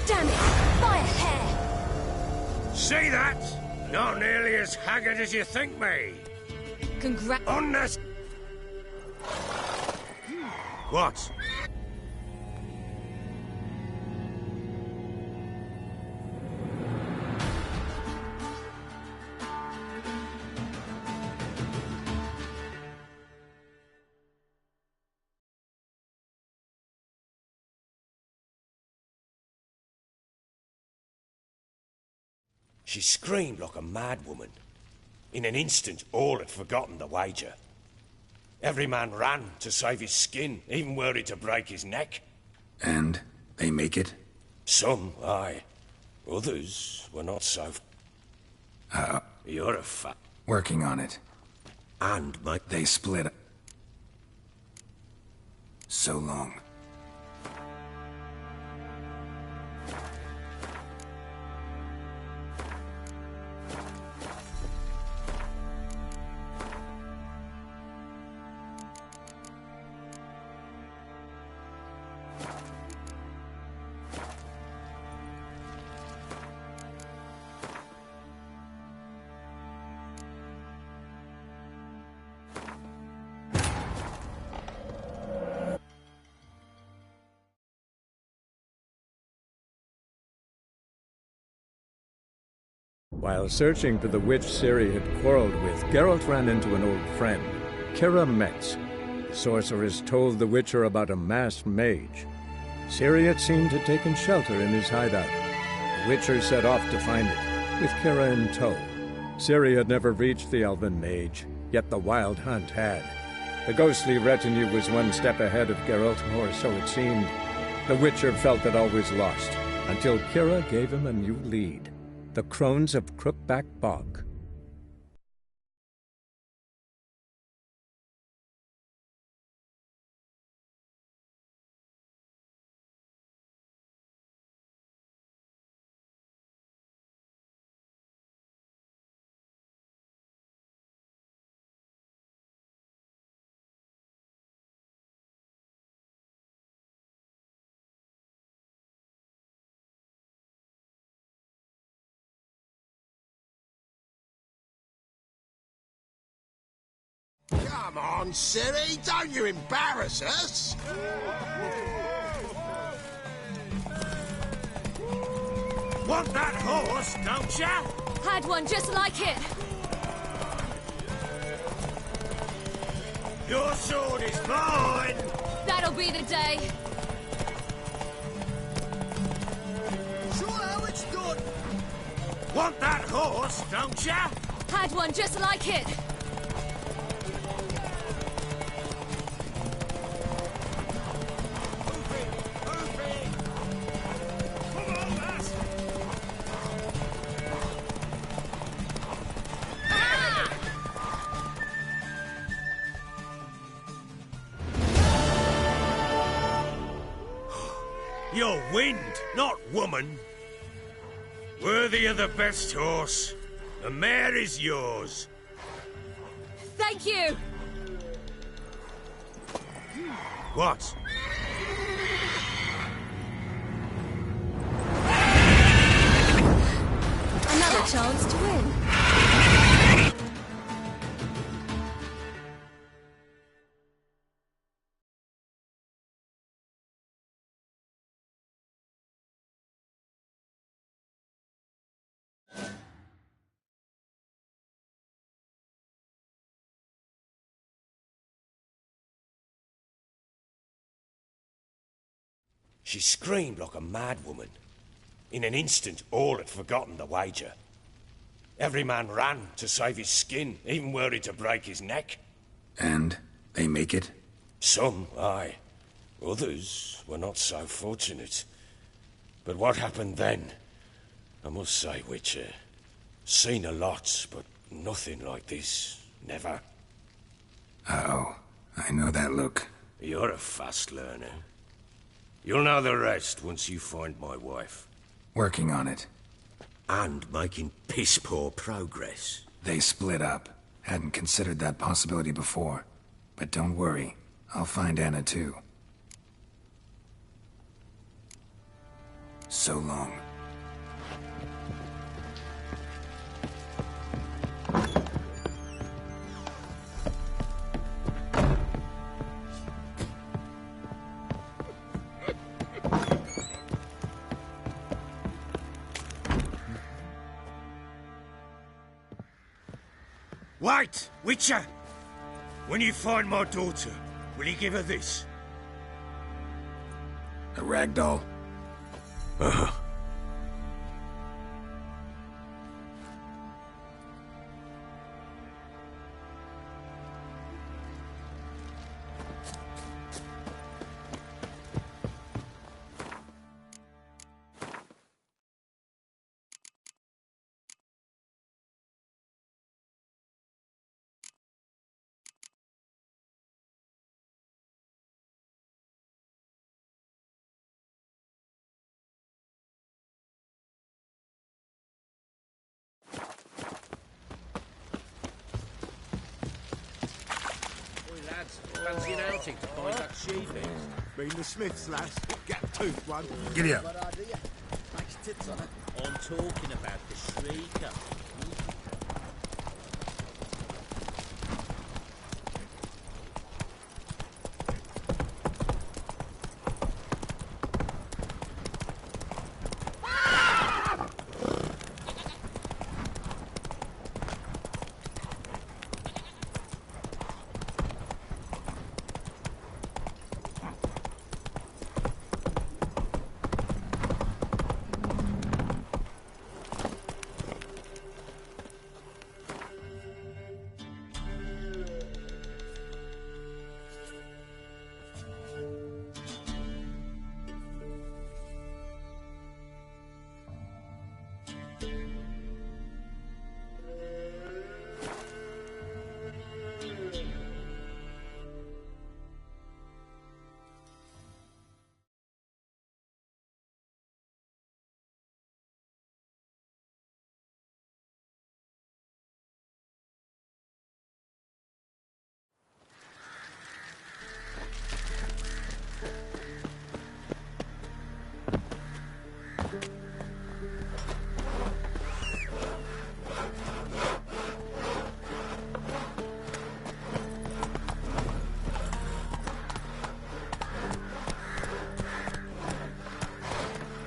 Damn it! By a hair!
See that? Not nearly as haggard as you think me.
Congrats.
On this... What?
She screamed like a mad woman. In an instant, all had forgotten the wager. Every man ran to save his skin, even were it to break his neck.
And they make it?
Some, aye. Others were not so. You're a fat.
Working on it.
And, mate.
They split. So long.
While searching for the witch Ciri had quarreled with, Geralt ran into an old friend, Kira Metz. The sorceress told the Witcher about a masked mage. Ciri had seemed to have taken shelter in his hideout. The Witcher set off to find it, with Kira in tow. Ciri had never reached the elven mage, yet the wild hunt had. The ghostly retinue was one step ahead of Geralt, or so it seemed. The Witcher felt that all was lost, until Kira gave him a new lead. The Crones of Crookback Bog.
Come on, Ciri, don't you embarrass us!
Want that horse, don't ya?
Had one just like it.
Your sword is mine!
That'll be the day.
Show how it's done!
Want that horse, don't ya?
Had one just like it.
You're wind, not woman. Worthy of the best horse. The mare is yours.
Thank you.
What?
Another chance to win.
She screamed like a mad woman. In an instant, all had forgotten the wager. Every man ran to save his skin, even were it to break his neck.
And they make it?
Some, aye. Others were not so fortunate. But what happened then? I must say, Witcher, seen a lot, but nothing like this. Never.
Uh-oh. I know that look.
You're a fast learner. You'll know the rest once you find my wife.
Working on it.
And making piss-poor progress.
They split up. Hadn't considered that possibility before. But don't worry. I'll find Anna too. So long.
Wait, Witcher! When you find my daughter, will you give her this?
A ragdoll?
Uh-huh.
Fancy an outing to find that sheep?
Been the Smiths, lass. Gap-toothed one.
Giddy up.
Nice tits on it. I'm talking about the shrieker.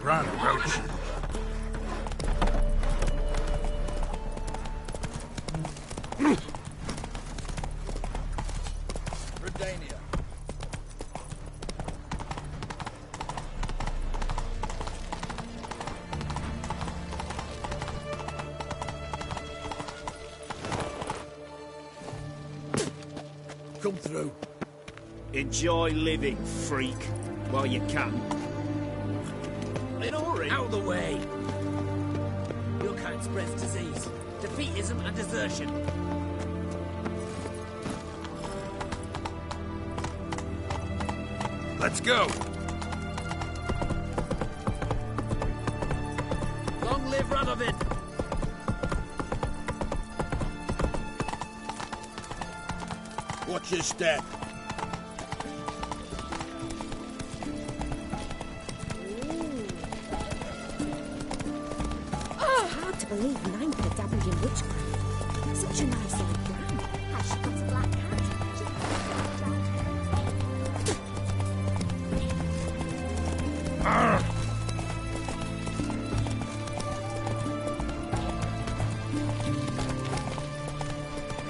Run, Roach.
Redania.
Come through. Enjoy living, freak, while you can.
In a hurry. Out of the way. Your kind spreads disease, defeatism and desertion.
Let's go.
Long live Radovid.
Watch your step.
Hard to believe Ninka dabbled in witchcraft. Such a nice old brand. Has she got a black cat?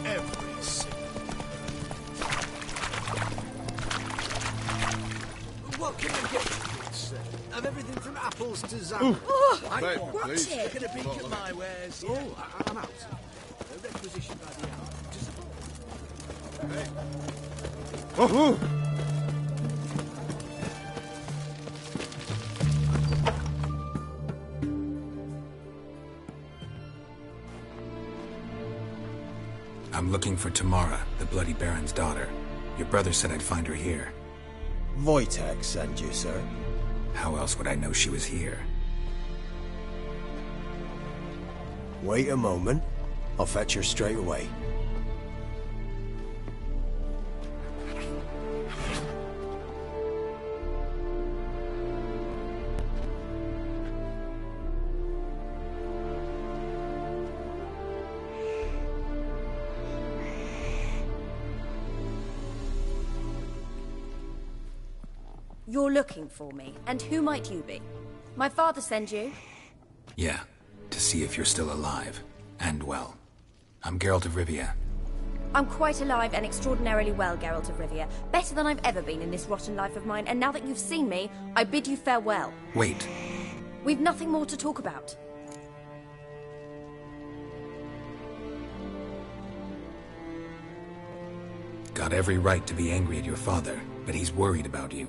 Every single. What can I get you, say?
to Zam.
Oh,
Right,
watch
please.
it.
Take a peek at my wares.
Oh, I'm out. Requisition by the hour. To support.
Oh!
I'm looking for Tamara, the Bloody Baron's daughter. Your brother said I'd find her here.
Wojtek sent you, sir.
How else would I know she was here?
Wait a moment. I'll fetch her straight away.
You're looking for me, and who might you be? My father sent you?
Yeah, to see if you're still alive. And well. I'm Geralt of Rivia.
I'm quite alive and extraordinarily well, Geralt of Rivia. Better than I've ever been in this rotten life of mine, and now that you've seen me, I bid you farewell.
Wait.
We've nothing more to talk about.
Got every right to be angry at your father, but he's worried about you.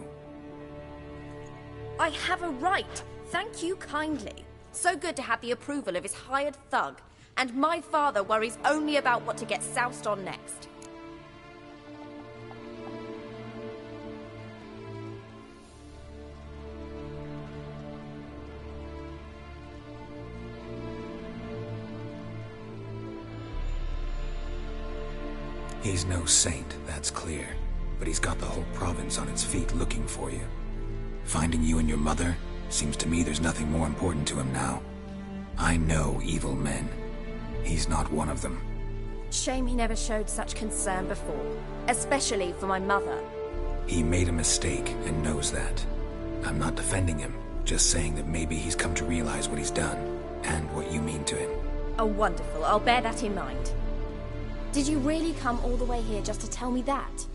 I have a right. Thank you kindly. So good to have the approval of his hired thug. And my father worries only about what to get soused on next.
He's no saint, that's clear. But he's got the whole province on its feet looking for you. Finding you and your mother, seems to me there's nothing more important to him now. I know evil men. He's not one of them.
Shame he never showed such concern before. Especially for my mother.
He made a mistake and knows that. I'm not defending him, just saying that maybe he's come to realize what he's done, and what you mean to him.
Oh, wonderful. I'll bear that in mind. Did you really come all the way here just to tell me that?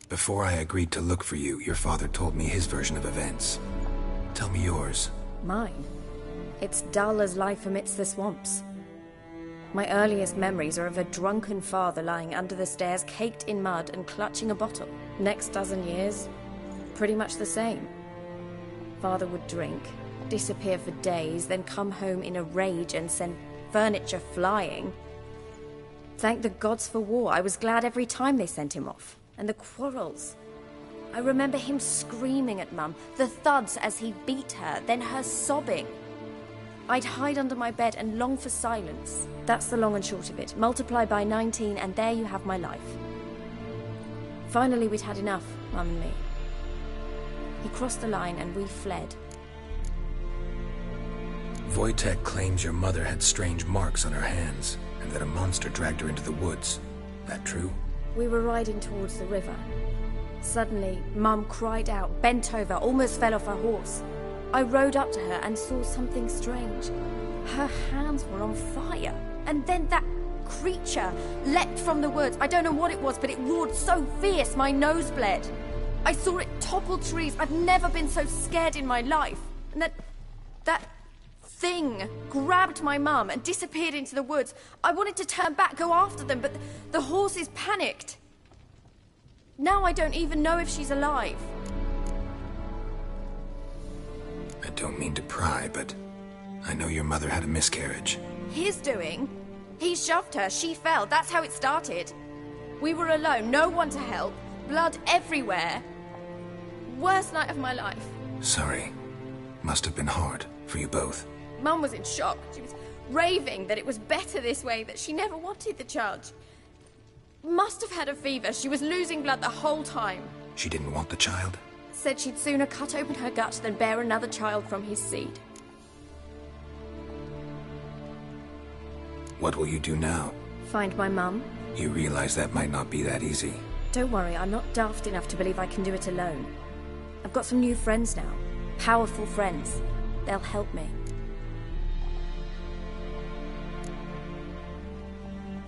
Before I agreed to look for you, your father told me his version of events. Tell me yours.
Mine? It's dull as life amidst the swamps. My earliest memories are of a drunken father lying under the stairs, caked in mud and clutching a bottle. Next dozen years, pretty much the same. Father would drink, disappear for days, then come home in a rage and send furniture flying. Thank the gods for war. I was glad every time they sent him off. And the quarrels. I remember him screaming at Mum, the thuds as he beat her, then her sobbing. I'd hide under my bed and long for silence. That's the long and short of it. Multiply by 19 and there you have my life. Finally we'd had enough, Mum and me. He crossed the line and we fled.
Wojtek claims your mother had strange marks on her hands, and that a monster dragged her into the woods. That true?
We were riding towards the river. Suddenly, Mum cried out, bent over, almost fell off her horse. I rode up to her and saw something strange. Her hands were on fire. And then that creature leapt from the woods. I don't know what it was, but it roared so fierce my nose bled. I saw it topple trees. I've never been so scared in my life. And that thing grabbed my mum and disappeared into the woods. I wanted to turn back, go after them, but the horses panicked. Now I don't even know if she's alive.
I don't mean to pry, but I know your mother had a miscarriage.
His doing? He shoved her, she fell, that's how it started. We were alone, no one to help, blood everywhere. Worst night of my life.
Sorry. Must have been hard for you both.
Mum was in shock. She was raving that it was better this way, that she never wanted the child. Must have had a fever. She was losing blood the whole time.
She didn't want the child?
Said she'd sooner cut open her gut than bear another child from his seed.
What will you do now?
Find my mum.
You realize that might not be that easy.
Don't worry, I'm not daft enough to believe I can do it alone. I've got some new friends now. Powerful friends. They'll help me.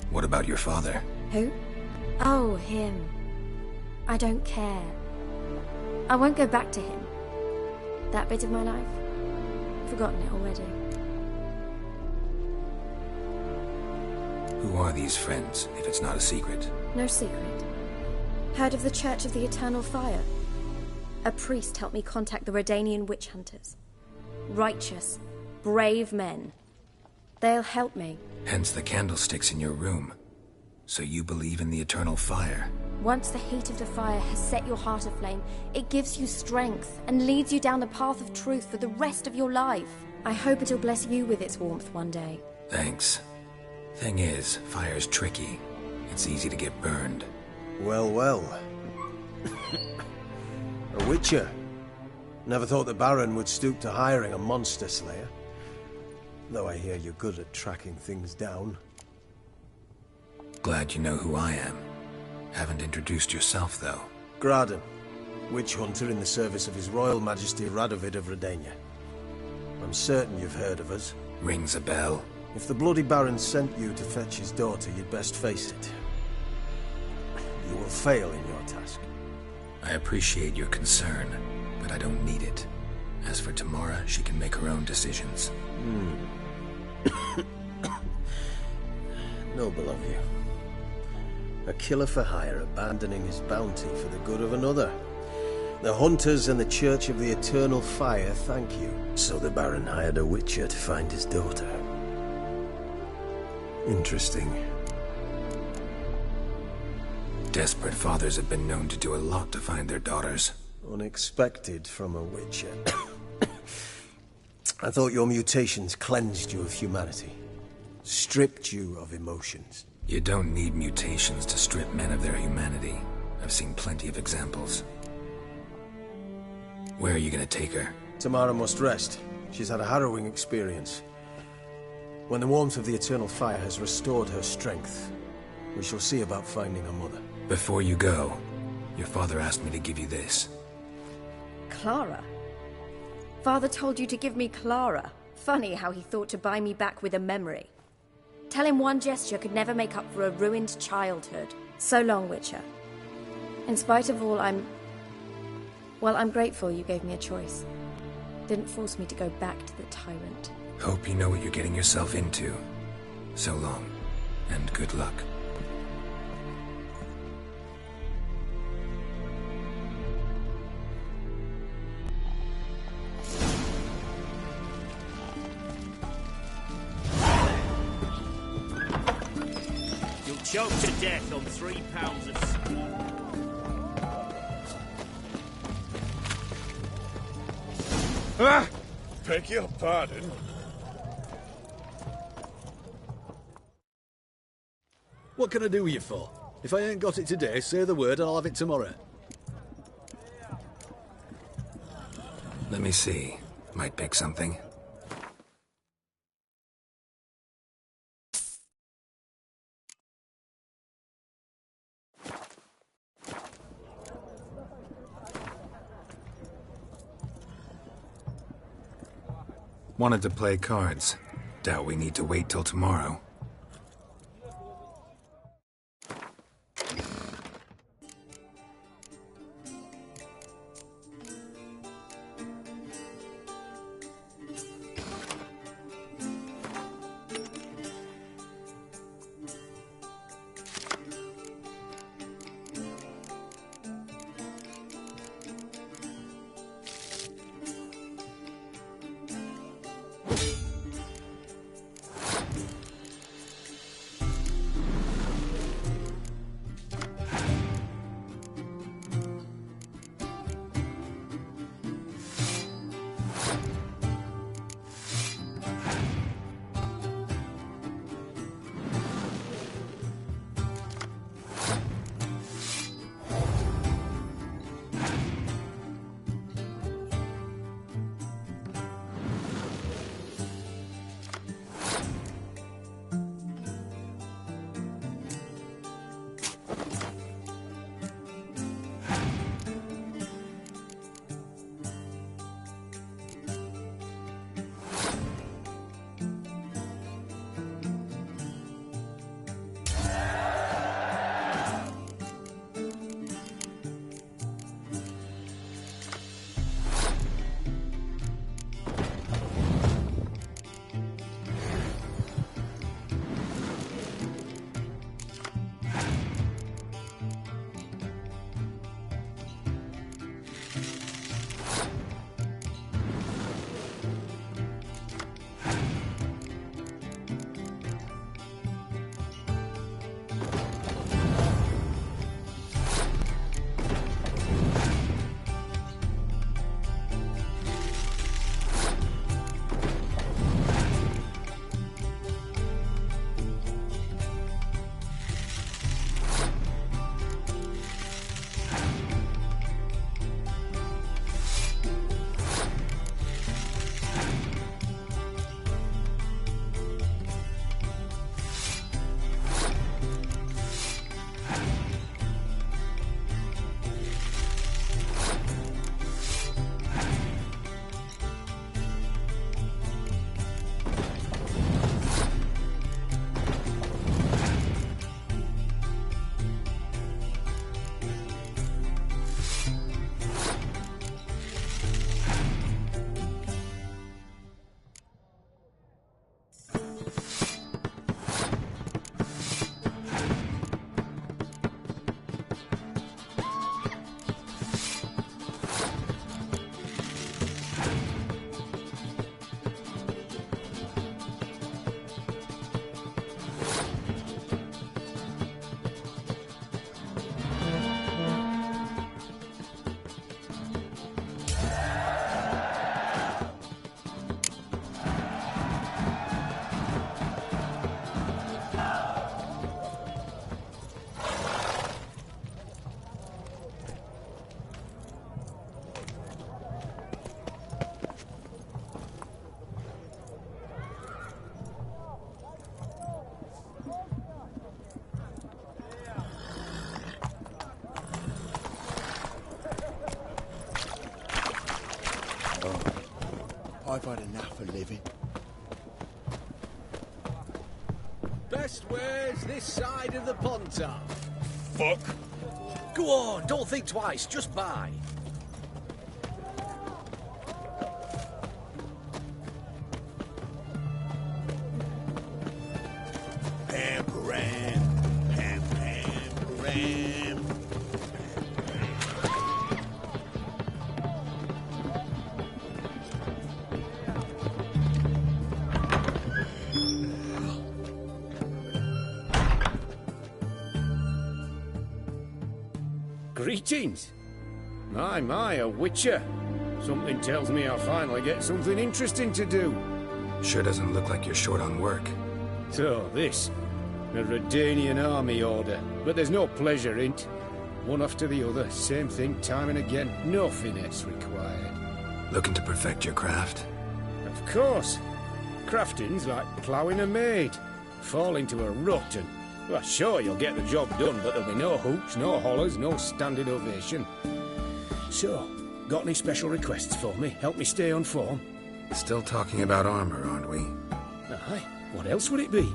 What about your father?
Who? Oh, him. I don't care. I won't go back to him. That bit of my life? Forgotten it already.
Who are these friends, if it's not a secret?
No secret. Heard of the Church of the Eternal Fire? A priest helped me contact the Redanian witch hunters. Righteous, brave men. They'll help me.
Hence the candlesticks in your room. So you believe in the eternal fire?
Once the heat of the fire has set your heart aflame, it gives you strength and leads you down the path of truth for the rest of your life. I hope it'll bless you with its warmth one day.
Thanks. Thing is, fire's tricky. It's easy to get burned.
Well, well. A witcher. Never thought the Baron would stoop to hiring a monster slayer. Though I hear you're good at tracking things down.
Glad you know who I am. Haven't introduced yourself, though.
Graden, witch hunter in the service of His Royal Majesty Radovid of Redania. I'm certain you've heard of us.
Rings a bell.
If the bloody Baron sent you to fetch his daughter, you'd best face it. You will fail in your task.
I appreciate your concern, but I don't need it. As for Tamara, she can make her own decisions.
Noble of you. A killer for hire abandoning his bounty for the good of another. The hunters and the Church of the Eternal Fire thank you. So the Baron hired a witcher to find his daughter. Interesting.
Desperate fathers have been known to do a lot to find their daughters.
Unexpected from a witcher. I thought your mutations cleansed you of humanity. Stripped you of emotions.
You don't need mutations to strip men of their humanity. I've seen plenty of examples. Where are you gonna take her?
Tamara must rest. She's had a harrowing experience. When the warmth of the Eternal Fire has restored her strength, we shall see about finding her mother.
Before you go, your father asked me to give you this.
Clara? Father told you to give me Clara. Funny how he thought to buy me back with a memory. Tell him one gesture could never make up for a ruined childhood. So long, Witcher. In spite of all, I'm grateful you gave me a choice. Didn't force me to go back to the tyrant.
Hope you know what you're getting yourself into. So long, and good luck.
You'll choke to death on 3 pounds of...
Ah! Beg your pardon.
What can I do with you for? If I ain't got it today, say the word and I'll have it tomorrow.
Let me see. Might pick something. Wanted to play cards. Doubt we need to wait till tomorrow.
I've had enough of living.
Best ways this side of the Pontar.
Fuck.
Go on, don't think twice, just buy.
Pam, ram, pam, pam, ram.
Greetings. My, a witcher. Something tells me I'll finally get something interesting to do.
Sure doesn't look like you're short on work.
So, this. A Redanian army order. But there's no pleasure in't. One after the other, same thing time and again. No finesse required.
Looking to perfect your craft?
Of course. Crafting's like ploughing a maid. Fall into a rut and... Well, sure, you'll get the job done, but there'll be no hoops, no hollers, no standing ovation. So, got any special requests for me? Help me stay on form?
Still talking about armor, aren't we?
Aye. What else would it be?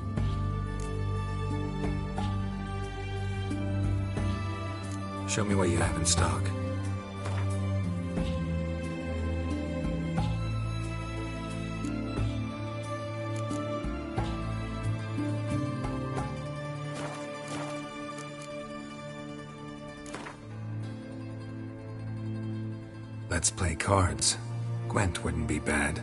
Show me what you have in stock. Let's play cards. Gwent wouldn't be bad.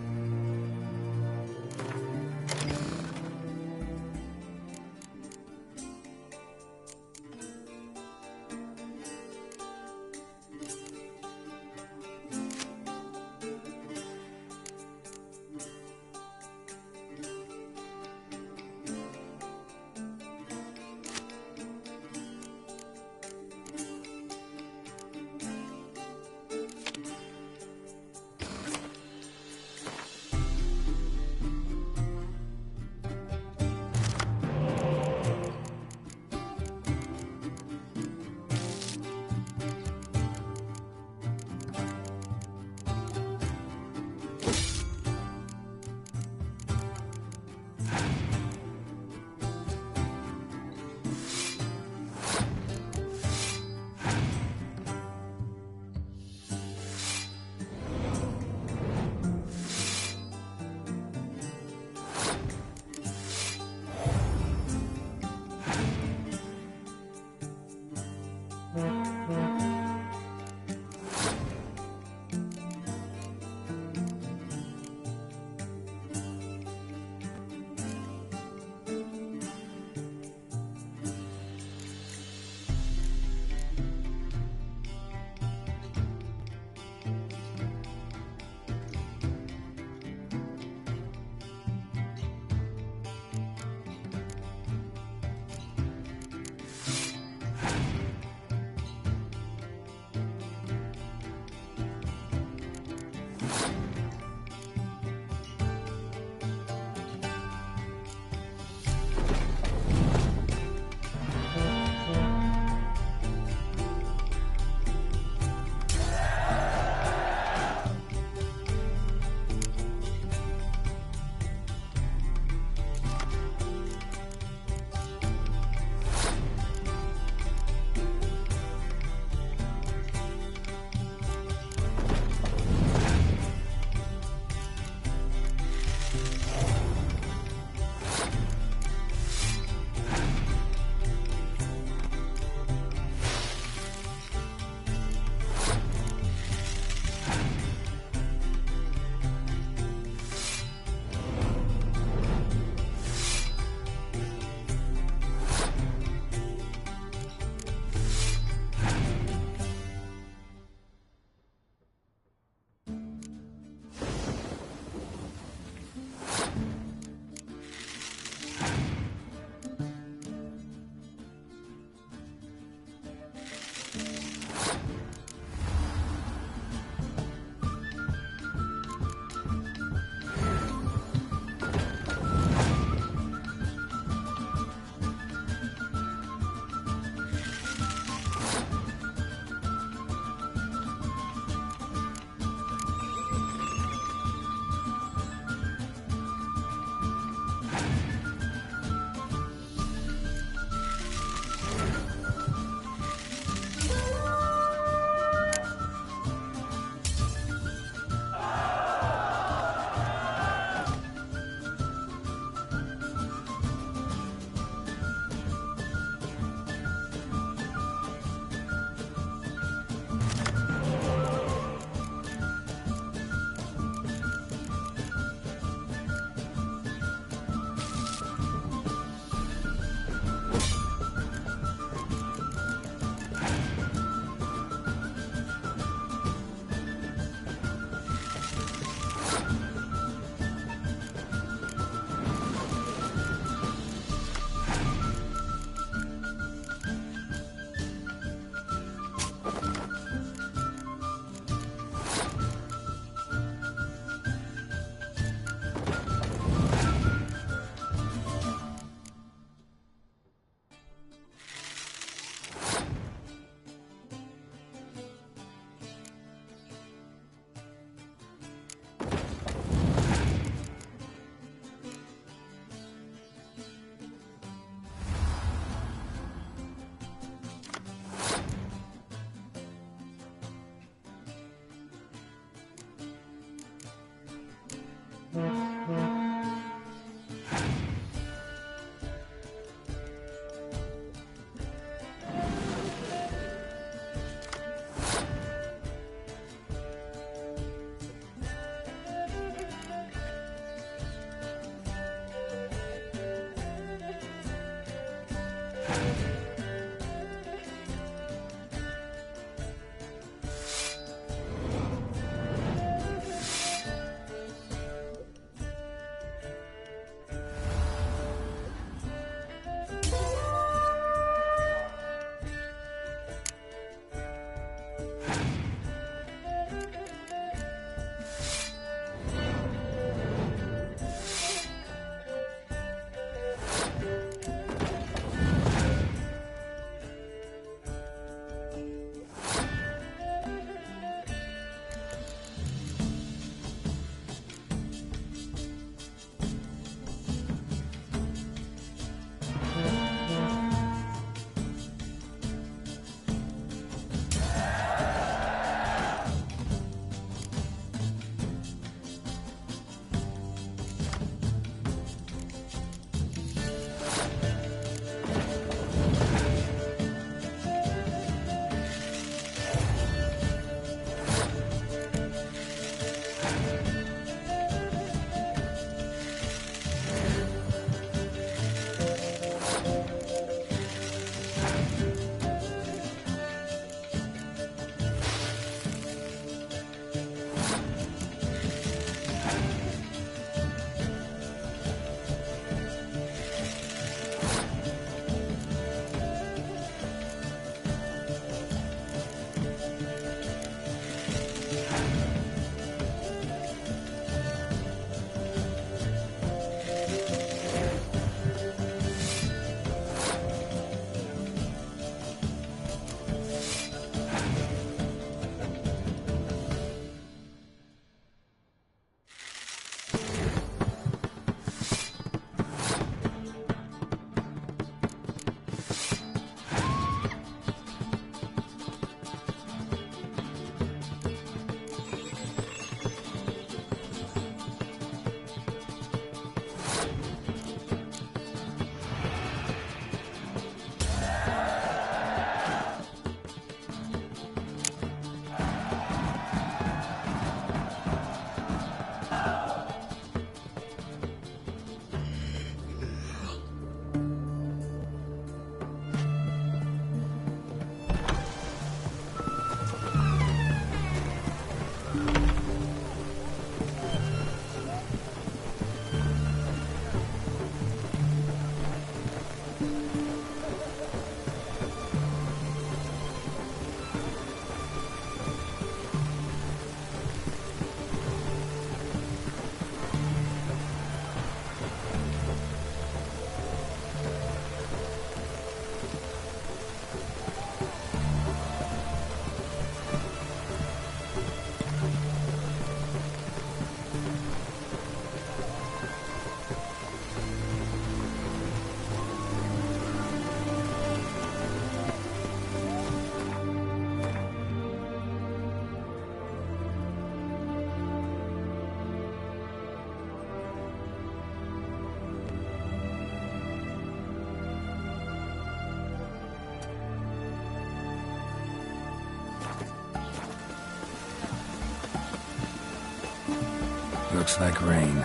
Looks like rain.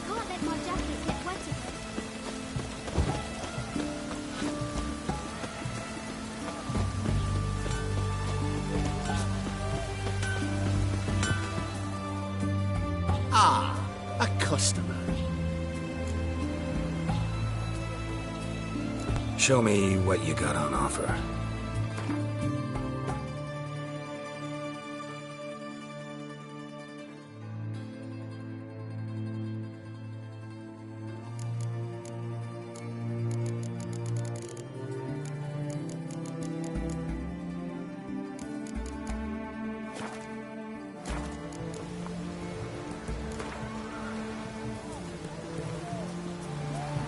Can't let my jacket get wet again.
Ah, a customer.
Show me what you got on offer.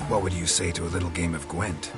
What would you say to a little game of Gwent?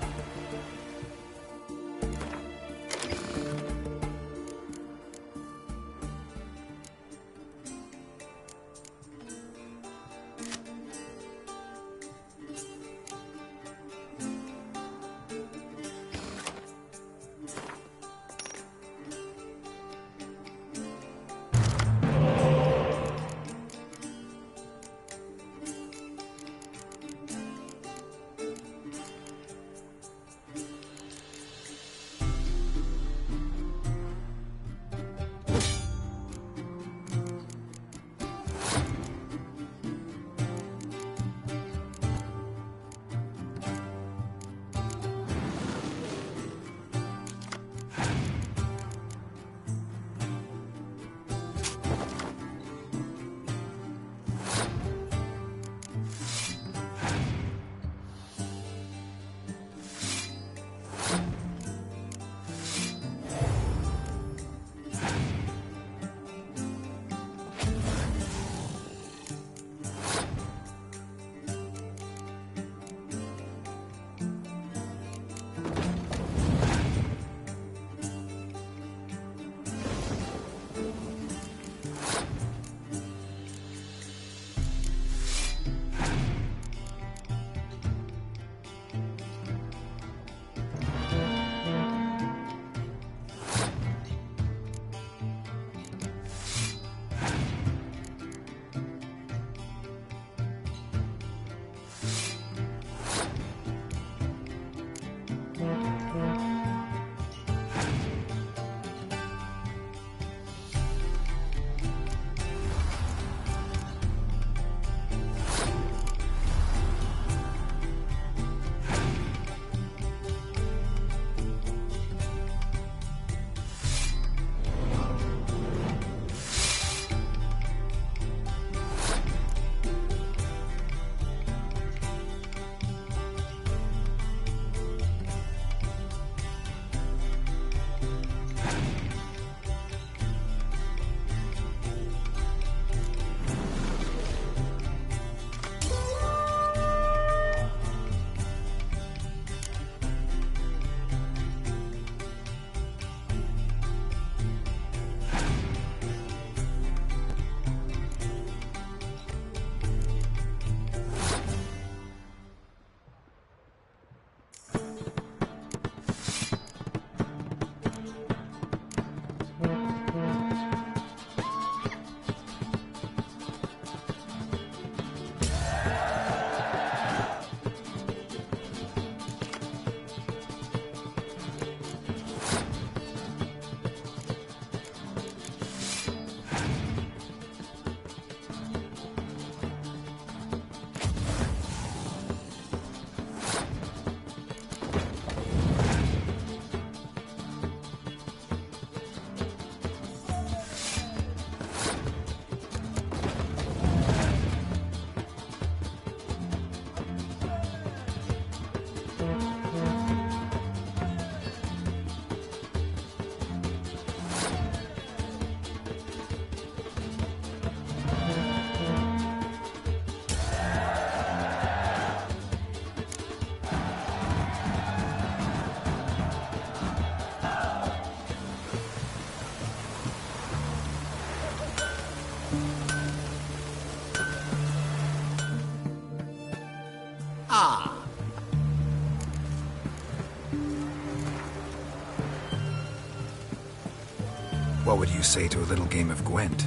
What would you say to a little game of Gwent?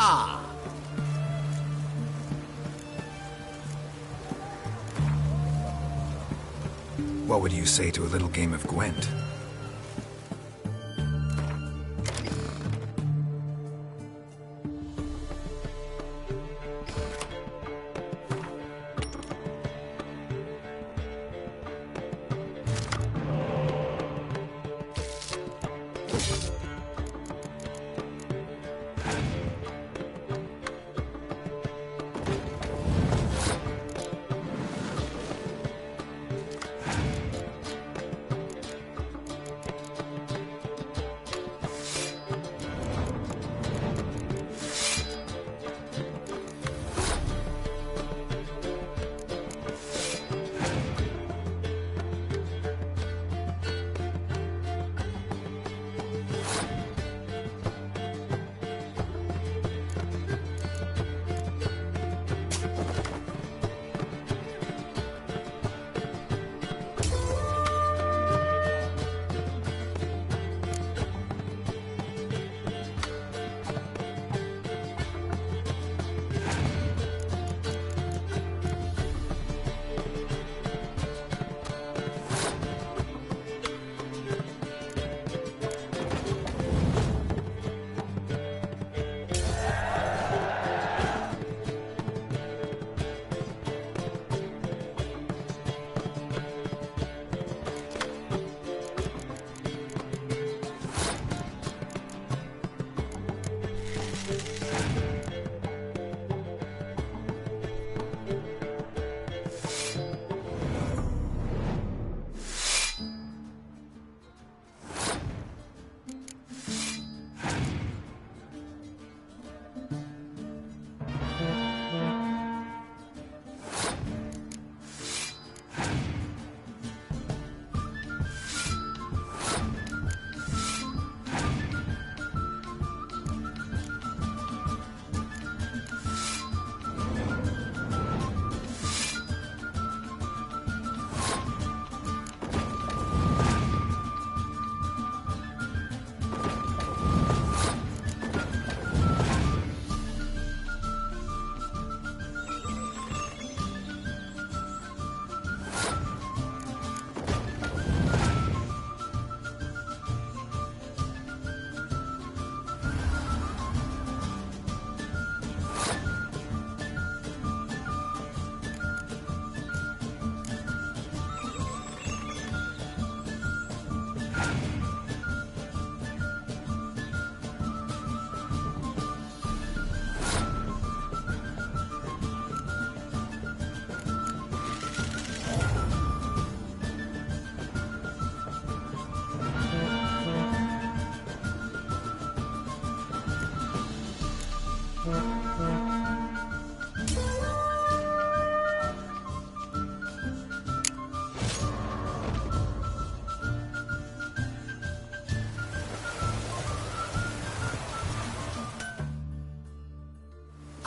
Ah!
What would you say to a little game of Gwent?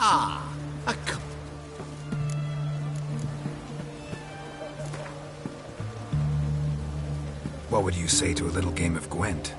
Ah, a cup.
What would you say to a little game of Gwent?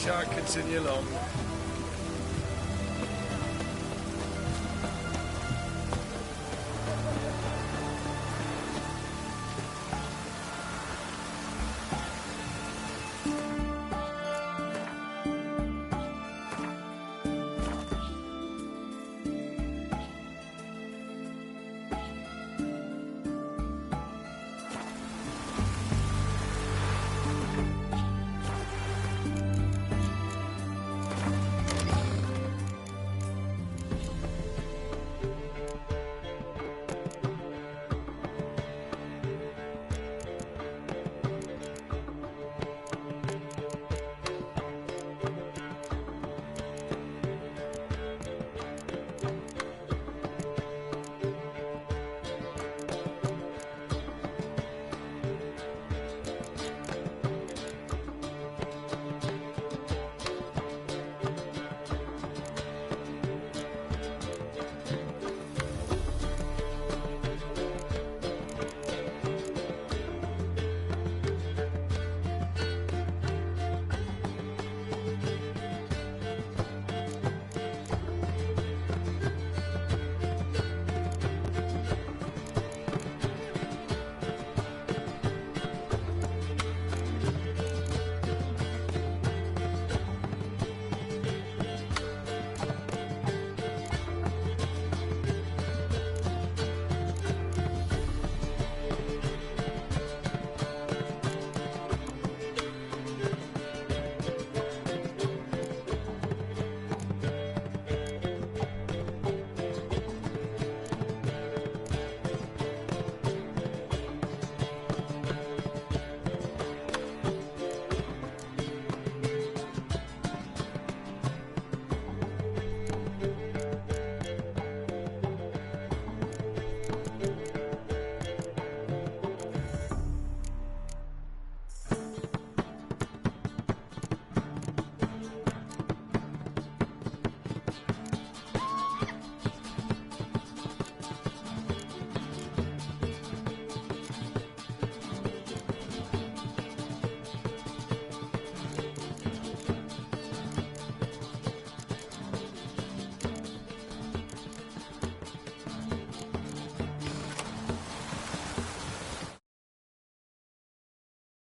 Shan't continue long.